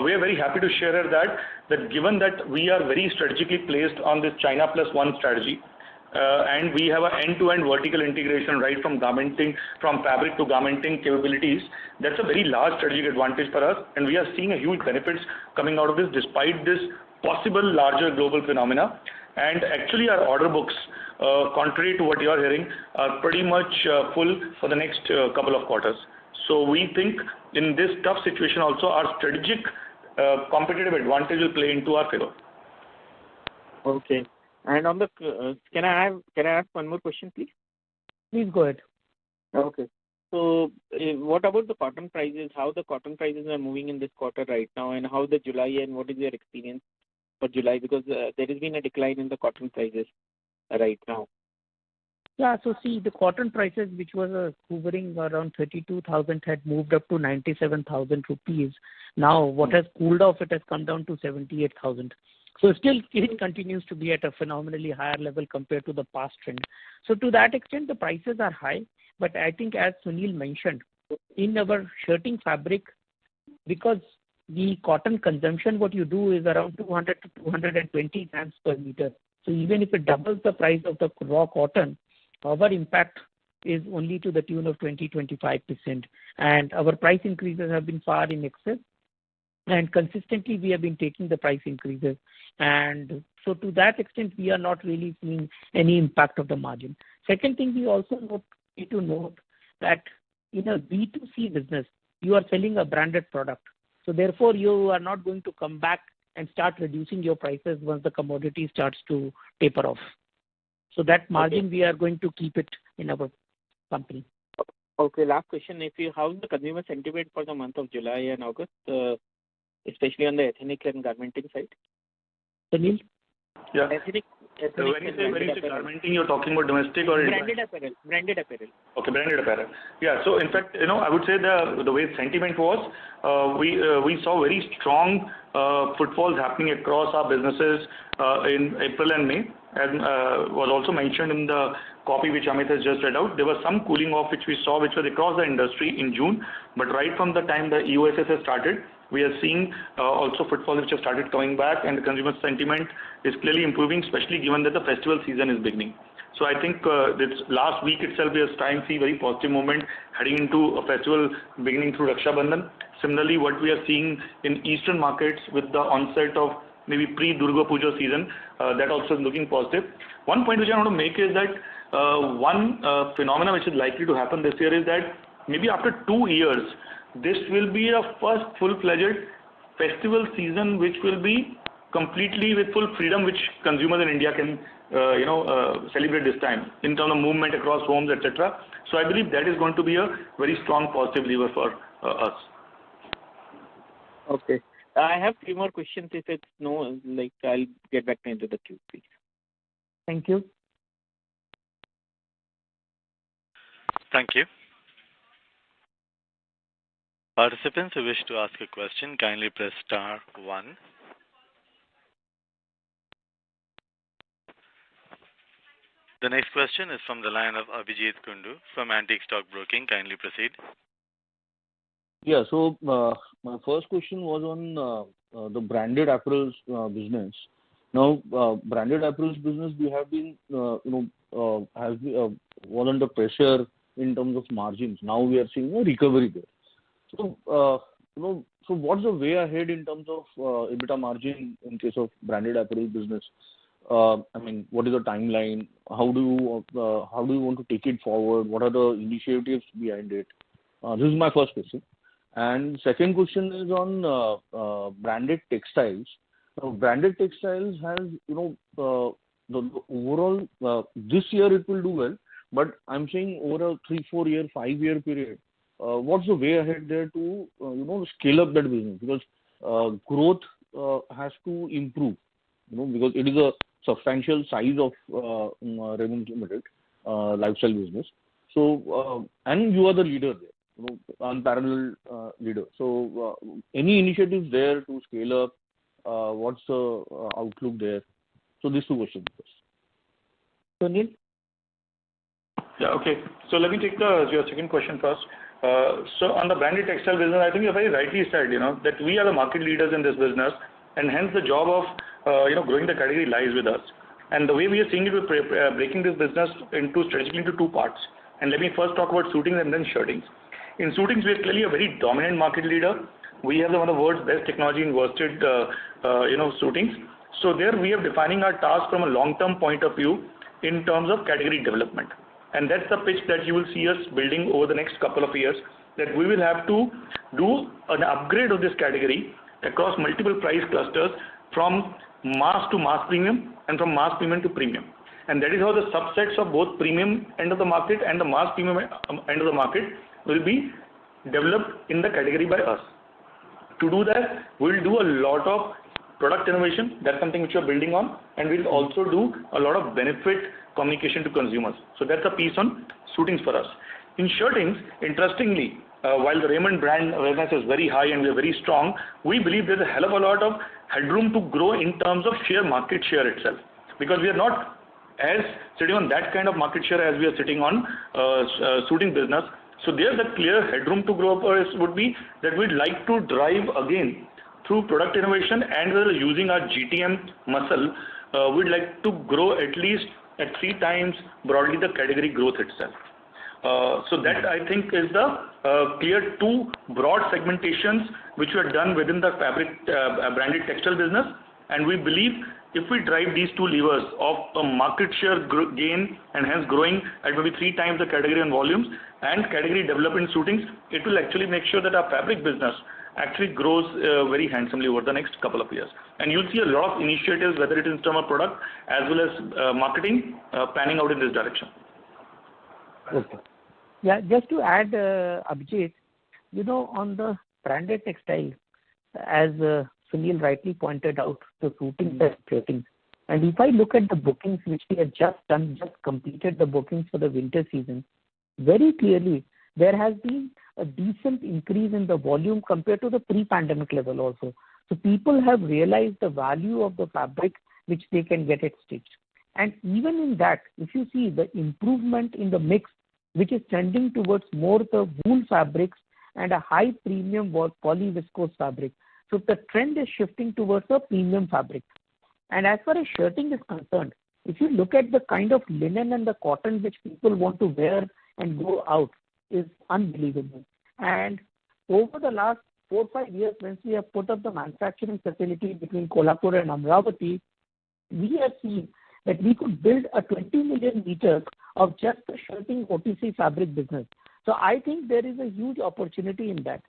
we are very happy to share that given that we are very strategically placed on this China Plus One strategy, and we have an end-to-end vertical integration right from garmenting, from fabric to garmenting capabilities. That's a very large strategic advantage for us, and we are seeing a huge benefits coming out of this despite this possible larger global phenomena. And actually our order books, contrary to what you are hearing, are pretty much full for the next couple of quarters. So we think in this tough situation also our strategic competitive advantage will play into our favor. Okay. And on the can I ask one more question, please? Please go ahead. Okay. So what about the cotton prices? How the cotton prices are moving in this quarter right now, and how the July, and what is your experience for July? Because there has been a decline in the cotton prices right now. Yeah, so see, the cotton prices, which was hovering around 32,000, had moved up to 97,000 rupees. Now, what has cooled off, it has come down to 78,000. So still, it continues to be at a phenomenally higher level compared to the past trend. So to that extent, the prices are high. But I think, as Sunil mentioned, in our shirting fabric, because the cotton consumption, what you do is around 200 to 220 grams per meter. So even if it doubles the price of the raw cotton, our impact is only to the tune of 20-25%. And our price increases have been far in excess. And consistently, we have been taking the price increases. And so to that extent, we are not really seeing any impact of the margin. Second thing, we also need to note that in a B2C business, you are selling a branded product. So therefore, you are not going to come back and start reducing your prices once the commodity starts to taper off. So that margin, we are going to keep it in our company. Okay, last question. How's the consumer sentiment for the month of July and August, especially on the ethnic and garmenting side? Sunil? Yeah. Ethnic when you say garmenting, you're talking about domestic or branded apparel? Branded apparel. Okay, branded apparel. Yeah. So in fact, I would say the way sentiment was, we saw very strong footfalls happening across our businesses in April and May, and was also mentioned in the copy which Amit has just read out. There was some cooling off which we saw, which was across the industry in June, but right from the time the EOSS has started, we are seeing also footfalls which have started coming back, and the consumer sentiment is clearly improving, especially given that the festival season is beginning. So I think this last week itself we are starting to see very positive moment heading into a festival beginning through Raksha Bandhan. Similarly, what we are seeing in eastern markets with the onset of maybe pre-Durga Puja season, that also is looking positive. One point which I want to make is that one phenomena which is likely to happen this year is that maybe after 2 years, this will be a first full-fledged festival season which will be completely with full freedom, which consumers in India can celebrate this time in terms of movement across homes, etc. So I believe that is going to be a very strong positive lever for us. Okay. I have 3 more questions. If it's no, I'll get back into the queue, please. Thank you. Thank you. Participants who wish to ask a question, kindly press star 1. The next question is from the line of Abhijit Kundu from Antique Stock Broking. Kindly proceed. Yeah, so my first question was on the branded apparels business. Now, branded apparels business, we have been, was under pressure in terms of margins. Now we are seeing a recovery there. So, so what's the way ahead in terms of EBITDA margin in case of branded apparel business? I mean, what is the timeline? How do you want to take it forward? What are the initiatives behind it? This is my first question. And second question is on branded textiles. Now, branded textiles has, the overall, this year it will do well, but I'm saying over a 3-4 year, 5-year period, what's the way ahead there to, scale up that business? Because growth has to improve, because it is a substantial size of Raymond Ltd, lifestyle business. So, and you are the leader there, unparalleled leader. So, any initiatives there to scale up? What's the outlook there? So, these 2 questions first. Sunil? Yeah, okay. So, let me take your second question first. So, on the branded textile business, I think you very rightly said, that we are the market leaders in this business, and hence the job of, growing the category lies with us. And the way we are seeing it, we're breaking this business strategically into two parts. And let me first talk about suitings and then shirtings. In suitings, we are clearly a very dominant market leader. We have one of the world's best technology in worsted, suitings. So there we are defining our task from a long-term point of view in terms of category development. And that's the pitch that you will see us building over the next couple of years, that we will have to do an upgrade of this category across multiple price clusters from mass to mass premium and from mass premium to premium. And that is how the subsets of both premium end of the market and the mass premium end of the market will be developed in the category by us. To do that, we'll do a lot of product innovation. That's something which we're building on, and we'll also do a lot of benefit communication to consumers. So that's a piece on suitings for us. In shirtings, interestingly, while the Raymond brand awareness is very high and we are very strong, we believe there's a hell of a lot of headroom to grow in terms of market share itself, because we are not as sitting on that kind of market share as we are sitting on suiting business. So there the clear headroom to grow for us would be that we'd like to drive again through product innovation and using our GTM muscle. We'd like to grow at least at 3 times broadly the category growth itself. So that I think is the clear 2 broad segmentations which were done within the fabric branded textile business, and we believe if we drive these 2 levers of a market share gain and hence growing at maybe 3 times the category and volumes and category development suitings, it will actually make sure that our fabric business actually grows very handsomely over the next couple of years. And you'll see a lot of initiatives, whether it is in terms of product as well as marketing, panning out in this direction. Okay. Yeah, just to add, Abhijit, on the branded textile, as Sunil rightly pointed out, the suitings and shirtings. And if I look at the bookings which we have just completed the bookings for the winter season, very clearly there has been a decent increase in the volume compared to the pre-pandemic level also. So people have realized the value of the fabric which they can get it stitched. And even in that, if you see the improvement in the mix, which is trending towards more the wool fabrics and a high premium polyviscose fabric. So the trend is shifting towards a premium fabric. And as far as shirting is concerned, if you look at the kind of linen and the cotton which people want to wear and go out, is unbelievable. And over the last 4 or 5 years, once we have put up the manufacturing facility between Kolhapur and Amravati, we have seen that we could build a 20 million meters of just the shirting OTC fabric business. So I think there is a huge opportunity in that.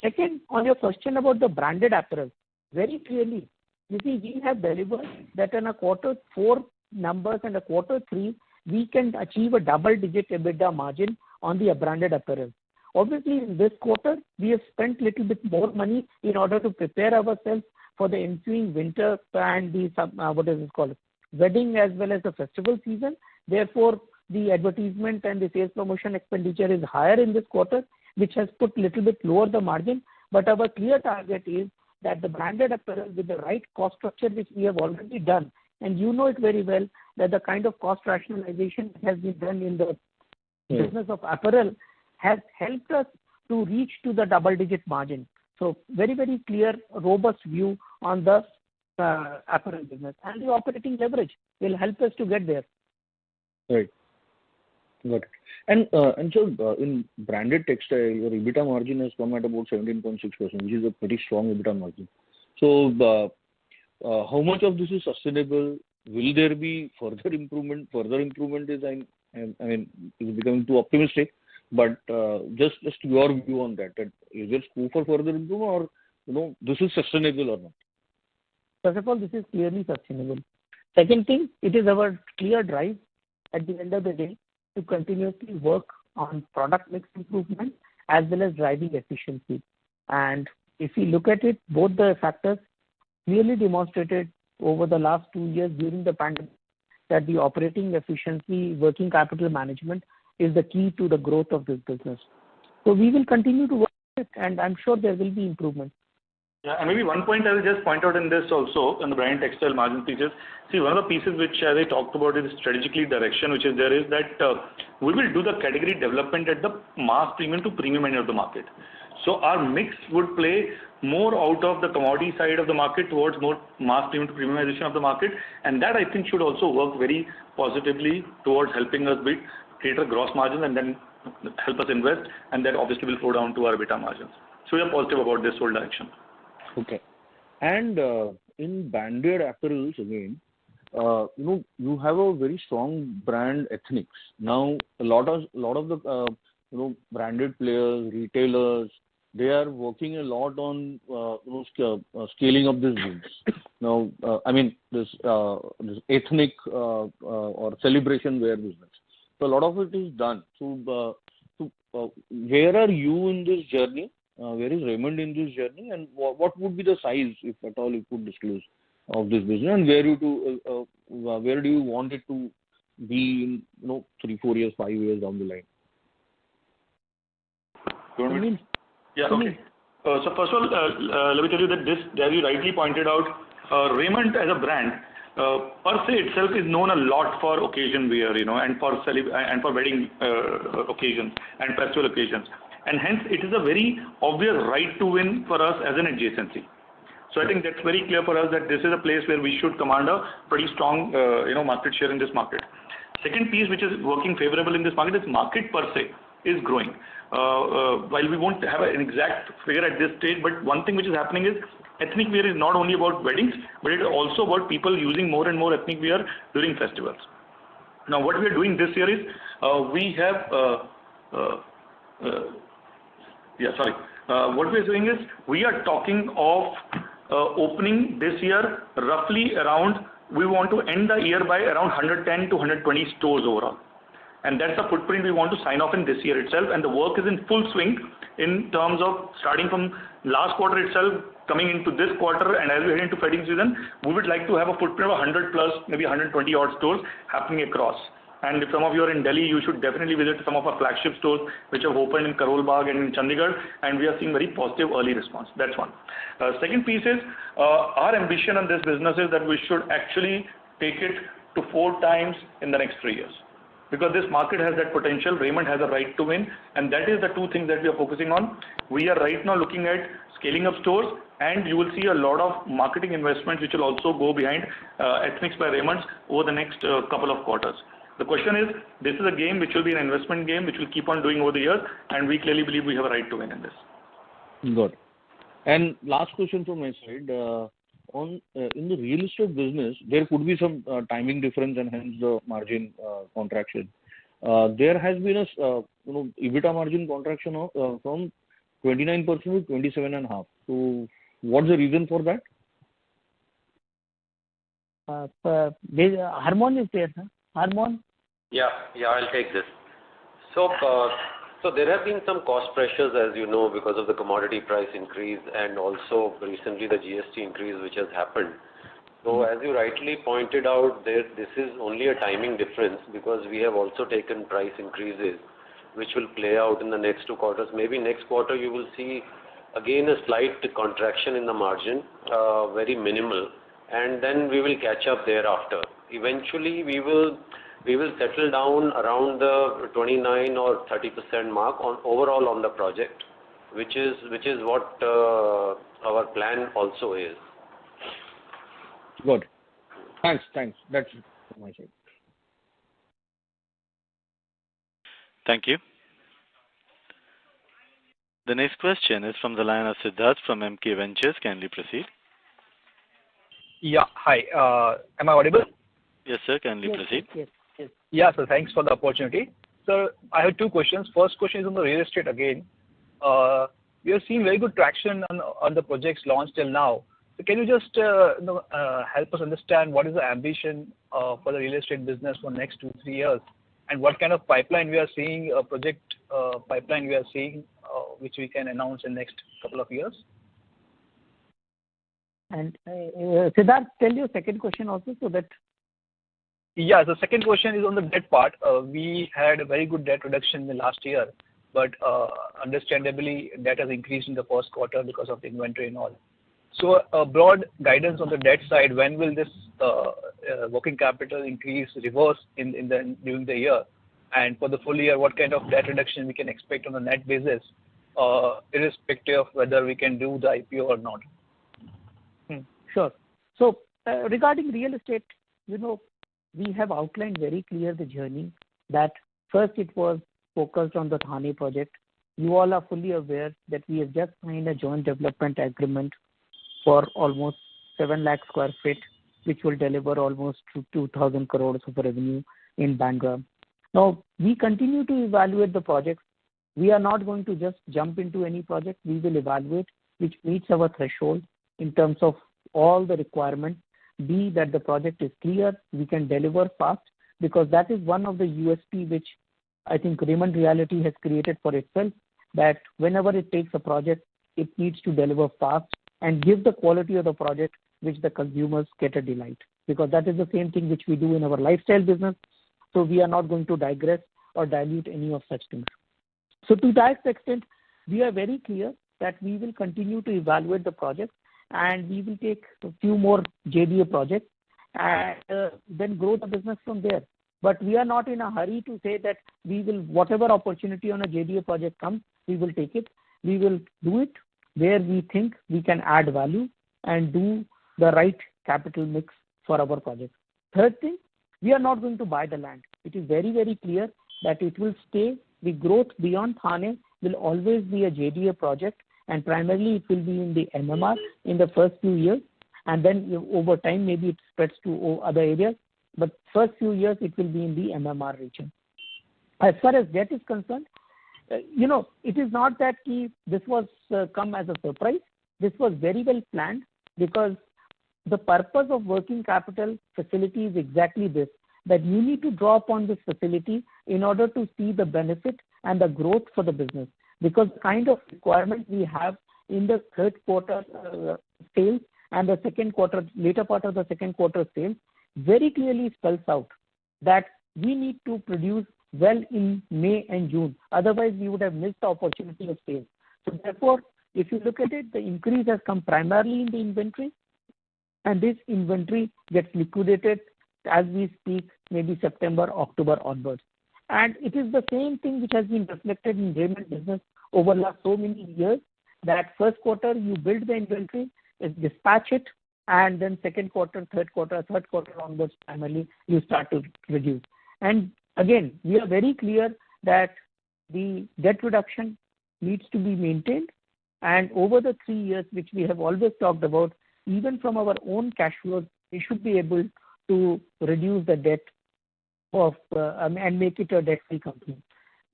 Second, on your question about the branded apparel, very clearly, you see, we have delivered that in a Q4 numbers and a Q3, we can achieve a double-digit EBITDA margin on the branded apparel. Obviously, in this quarter, we have spent a little bit more money in order to prepare ourselves for the ensuing winter and the wedding as well as the festival season. Therefore, the advertisement and the sales promotion expenditure is higher in this quarter, which has put a little bit lower the margin. But our clear target is that the branded apparel with the right cost structure, which we have already done, and you know it very well that the kind of cost rationalization has been done in the business of apparel has helped us to reach to the double-digit margin. So very, very clear, robust view on the apparel business, and the operating leverage will help us to get there. Right. Got it. And so in branded textile, your EBITDA margin has come at about 17.6%, which is a pretty strong EBITDA margin. So how much of this is sustainable? Will there be further improvement? Further improvement is, I mean, is becoming too optimistic. But just your view on that. That is there scope for further improvement, or this is sustainable or not? First of all, this is clearly sustainable. Second thing, it is our clear drive at the end of the day to continuously work on product mix improvement as well as driving efficiency. And if you look at it, both the factors clearly demonstrated over the last 2 years during the pandemic that the operating efficiency, working capital management is the key to the growth of this business. So we will continue to work on it, and I'm sure there will be improvement. Yeah, and maybe one point I will just point out in this also, in the brand textile margin pieces. See, one of the pieces which I talked about is strategically direction, which is there is that we will do the category development at the mass premium to premium end of the market. So our mix would play more out of the commodity side of the market towards more mass premium to premiumization of the market, and that I think should also work very positively towards helping us build greater gross margins and then help us invest, and that obviously will flow down to our EBITDA margins. So we are positive about this whole direction. Okay. And in branded apparels again, you have a very strong brand ethnics. Now a lot of the branded players, retailers, they are working a lot on scaling up this business. Now, I mean this ethnic or celebration wear business. So a lot of it is done. So, where are you in this journey? Where is Raymond in this journey? And what would be the size, if at all you could disclose, of this business? And where do you want it to be in 3, 4 years, 5 years down the line? Yeah, okay. So first of all, let me tell you that this, as you rightly pointed out, Raymond as a brand per se itself is known a lot for occasion wear, and for wedding occasions and festival occasions, and hence it is a very obvious right to win for us as an adjacency. So I think that's very clear for us that this is a place where we should command a pretty strong market share in this market. Second piece which is working favorable in this market is market per se is growing. While we won't have an exact figure at this stage, but one thing which is happening is ethnic wear is not only about weddings, but it is also about people using more and more ethnic wear during festivals. Now what we are doing this year is what we are doing is we are talking of opening this year roughly around, we want to end the year by around 110 to 120 stores overall. And that's the footprint we want to sign off in this year itself, and the work is in full swing in terms of starting from last quarter itself, coming into this quarter, and as we head into wedding season, we would like to have a footprint of 100 plus, maybe 120 odd stores happening across. And if some of you are in Delhi, you should definitely visit some of our flagship stores which have opened in Karol Bagh and in Chandigarh, and we are seeing very positive early response. That's one. Second piece is our ambition on this business is that we should actually take it to 4 times in the next 3 years. Because this market has that potential, Raymond has a right to win, and that is the 2 things that we are focusing on. We are right now looking at scaling up stores, and you will see a lot of marketing investments which will also go behind Ethnics by Raymond over the next couple of quarters. The question is, this is a game which will be an investment game which will keep on doing over the years, and we clearly believe we have a right to win in this. Good. And last question from my side. In the real estate business, there could be some timing difference and hence the margin contraction. There has been a EBITDA margin contraction from 29% to 27.5%. So, what's the reason for that? Harmon is there, sir. Harmon? Yeah, I'll take this. So there have been some cost pressures, as you know, because of the commodity price increase and also recently the GST increase which has happened. So as you rightly pointed out, this is only a timing difference because we have also taken price increases which will play out in the next 2 quarters. Maybe next quarter you will see again a slight contraction in the margin, very minimal, and then we will catch up thereafter. Eventually we will settle down around the 29 or 30% mark overall on the project, which is what our plan also is. Good. Thanks. That's it from my side. Thank you. The next question is from the line of Siddharth from MK Ventures. Kindly proceed. Yeah, hi. Am I audible? Yes, sir. Kindly proceed. Yes. Yeah, so thanks for the opportunity. So I have 2 questions. First question is on the real estate again. We are seeing very good traction on the projects launched till now. So can you just help us understand what is the ambition for the real estate business for next 2-3 years, and what kind of pipeline we are seeing, project pipeline we are seeing, which we can announce in next couple of years? And Siddharth, tell your second question also so that. Yeah, the second question is on the debt part. We had a very good debt reduction in the last year, but understandably debt has increased in the first quarter because of the inventory and all. So a broad guidance on the debt side, when will this working capital increase reverse during the year? And for the full year, what kind of debt reduction we can expect on a net basis? irrespective of whether we can do the IPO or not? Sure. So regarding real estate, we have outlined very clear the journey that first it was focused on the Thane project. You all are fully aware that we have just signed a joint development agreement for almost 7 lakh square feet, which will deliver almost 2,000 crores of revenue in Bandra. Now, we continue to evaluate the projects. We are not going to just jump into any project. We will evaluate which meets our threshold in terms of all the requirements, be that the project is clear, we can deliver fast, because that is one of the USP which I think Raymond Realty has created for itself, that whenever it takes a project, it needs to deliver fast and give the quality of the project which the consumers get a delight. Because that is the same thing which we do in our lifestyle business. So we are not going to digress or dilute any of such things. So to that extent, we are very clear that we will continue to evaluate the project and we will take a few more JDA projects and then grow the business from there. But we are not in a hurry to say that we will, whatever opportunity on a JDA project comes, we will take it. We will do it where we think we can add value and do the right capital mix for our project. Third thing, we are not going to buy the land. It is very, very clear that it will stay. The growth beyond Thane will always be a JDA project, and primarily it will be in the MMR in the first few years, and then over time maybe it spreads to other areas, but first few years it will be in the MMR region. As far as debt is concerned, it is not that this was come as a surprise. This was very well planned, because the purpose of working capital facility is exactly this, that you need to draw upon this facility in order to see the benefit and the growth for the business. Because the kind of requirement we have in the third quarter sales and the second quarter, later part of the second quarter sales, very clearly spells out that we need to produce well in May and June. Otherwise, we would have missed the opportunity of sales. So therefore, if you look at it, the increase has come primarily in the inventory, and this inventory gets liquidated as we speak, maybe September, October onwards. And it is the same thing which has been reflected in Raymond business over last so many years, that first quarter you build the inventory, dispatch it, and then second quarter, third quarter onwards, primarily you start to reduce. And again, we are very clear that the debt reduction needs to be maintained, and over the 3 years, which we have always talked about, even from our own cash flows, we should be able to reduce the debt of and make it a debt-free company.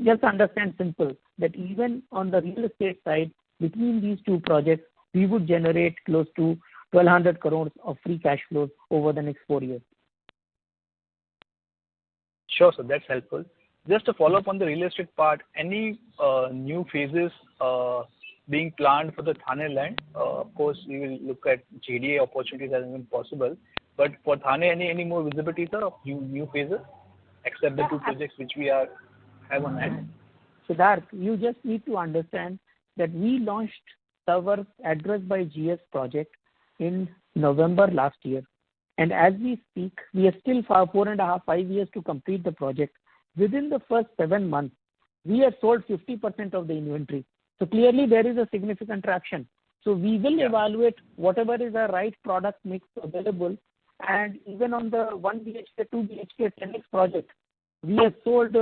Just understand simple, that even on the real estate side, between these two projects, we would generate close to 1,200 crores of free cash flows over the next 4 years. Sure, so that's helpful. Just to follow up on the real estate part, any new phases being planned for the Thane land? Of course, we will look at JDA opportunities as even possible. But for Thane, any more visibility, sir, of new phases, except the two projects which we have on hand? Siddharth, you just need to understand that we launched our Address by GS project in November last year. And as we speak, we are still 4.5, 5 years to complete the project. Within the first 7 months, we have sold 50% of the inventory. So clearly there is a significant traction. So we will evaluate whatever is the right product mix available. And even on the 1 BHK, 2 BHK, 10X project, we have sold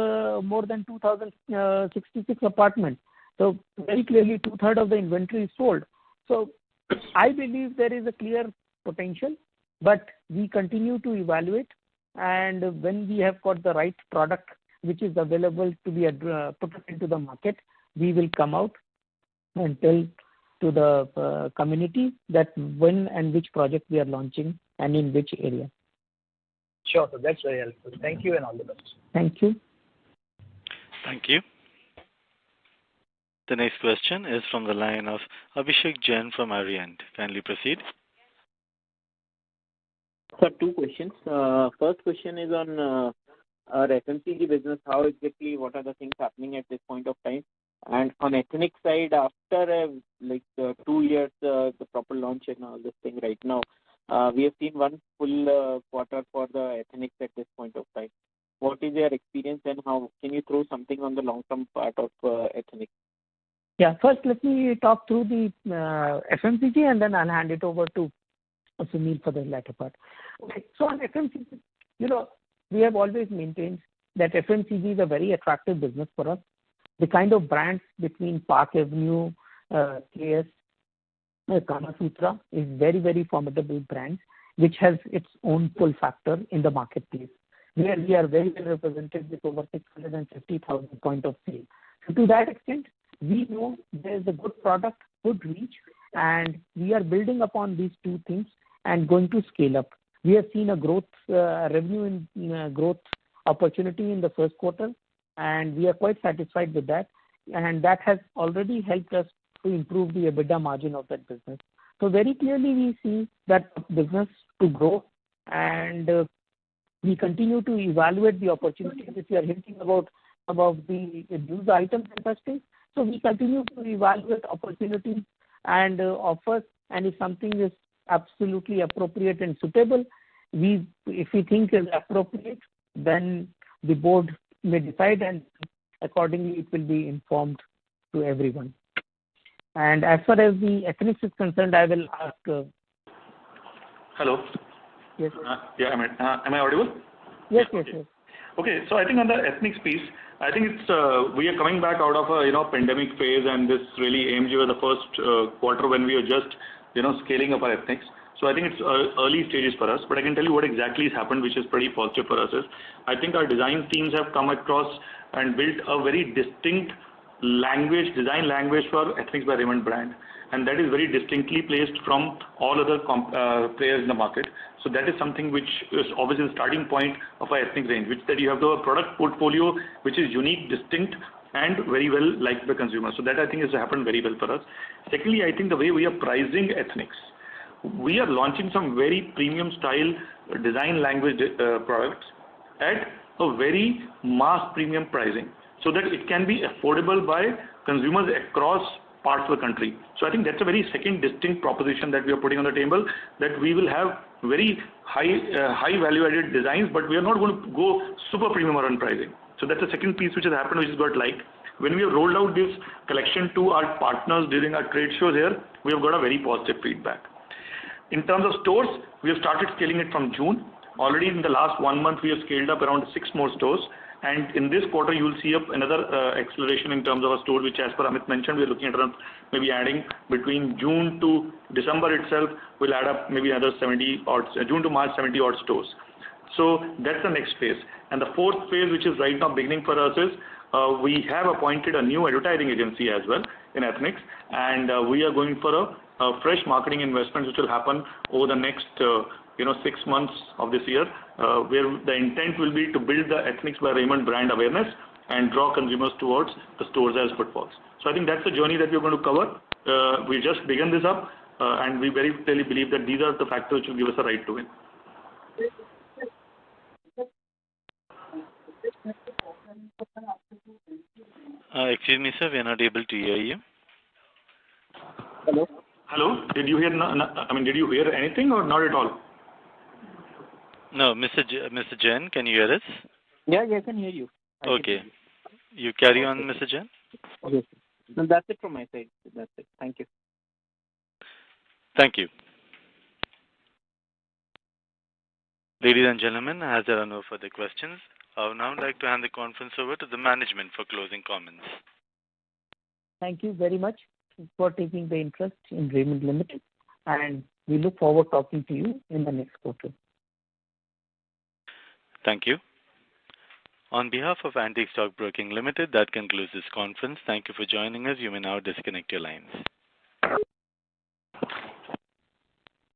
more than 2,066 apartments. So very clearly 2/3 of the inventory is sold. So I believe there is a clear potential, but we continue to evaluate. And when we have got the right product which is available to be put into the market, we will come out and tell to the community that when and which project we are launching and in which area. Sure, so that's very helpful. Thank you and all the best. Thank you. Thank you. The next question is from the line of Abhishek Jain from Orient. Kindly proceed. Sir, 2 questions. First question is on our FMCG business. How exactly, what are the things happening at this point of time? And on ethnic side, after 2 years, the proper launch and all this thing right now, we have seen 1 full quarter for the ethnics at this point of time. What is your experience and how can you throw something on the long-term part of ethnic? Yeah, first let me talk through the FMCG and then I'll hand it over to Sunil for the latter part. Okay, so on FMCG, we have always maintained that FMCG is a very attractive business for us. The kind of brands between Park Avenue, KS, Kama Sutra is very, very formidable brands, which has its own pull factor in the marketplace, where we are very well represented with over 650,000 point of sale. So to that extent, we know there is a good product, good reach, and we are building upon these two things and going to scale up. We have seen a growth, revenue in growth opportunity in the first quarter, and we are quite satisfied with that. And that has already helped us to improve the EBITDA margin of that business. So very clearly we see that business to grow, and we continue to evaluate the opportunities. If you are hinting about the news items industry, so we continue to evaluate opportunities and offers, and if something is absolutely appropriate and suitable, if we think is appropriate, then the board may decide, and accordingly it will be informed to everyone. And as far as the ethnics is concerned, I will ask. Hello. Yes. Yeah, am I audible? Yes, yeah, yes, okay. yes. Okay, so I think on the ethnics piece, I think it's we are coming back out of a pandemic phase, and this really AMG was the first quarter when we were just scaling up our ethnics. So I think it's early stages for us, but I can tell you what exactly has happened, which is pretty positive for us. Is I think our design teams have come across and built a very distinct design language for Ethnics by Raymond brand, and that is very distinctly placed from all other players in the market. So that is something which is obviously the starting point of our ethnic range, which that you have the product portfolio which is unique, distinct, and very well liked by consumers. So that I think has happened very well for us. Secondly, I think the way we are pricing ethnics, we are launching some very premium style design language products at a very mass premium pricing, so that it can be affordable by consumers across parts of the country. So I think that's a very second distinct proposition that we are putting on the table, that we will have very high value added designs, but we are not going to go super premium on pricing. So that's the second piece which has happened, which has got liked. When we have rolled out this collection to our partners during our trade shows here, we have got a very positive feedback. In terms of stores, we have started scaling it from June. Already in the last 1 month, we have scaled up around 6 more stores. And in this quarter, you will see another acceleration in terms of a store, which as per Amit mentioned, we are looking at around maybe adding between June to December itself, we'll add up maybe another 70 odd, June to March, 70 odd stores. So that's the next phase. And the fourth phase, which is right now beginning for us, is we have appointed a new advertising agency as well in Ethnics, and we are going for a fresh marketing investment, which will happen over the next 6 months of this year, where the intent will be to build the Ethnics by Raymond brand awareness and draw consumers towards the stores as footfalls. So I think that's the journey that we're going to cover. We just begun this up, and we very clearly believe that these are the factors which will give us a right to win. Excuse me, sir, we are not able to hear you. Hello. Hello. Did you hear? Did you hear anything or not at all? No, Mr. Jain, can you hear us? Yeah, I can hear you. Okay. You carry on, Mr. Jain? Yes. No, that's it from my side. That's it. Thank you. Thank you. Ladies and gentlemen, as there are no further questions, I would now like to hand the conference over to the management for closing comments. Thank you very much for taking the interest in Raymond Limited, and we look forward to talking to you in the next quarter. Thank you. On behalf of Antique Stock Broking Limited, that concludes this conference. Thank you for joining us. You may now disconnect your lines.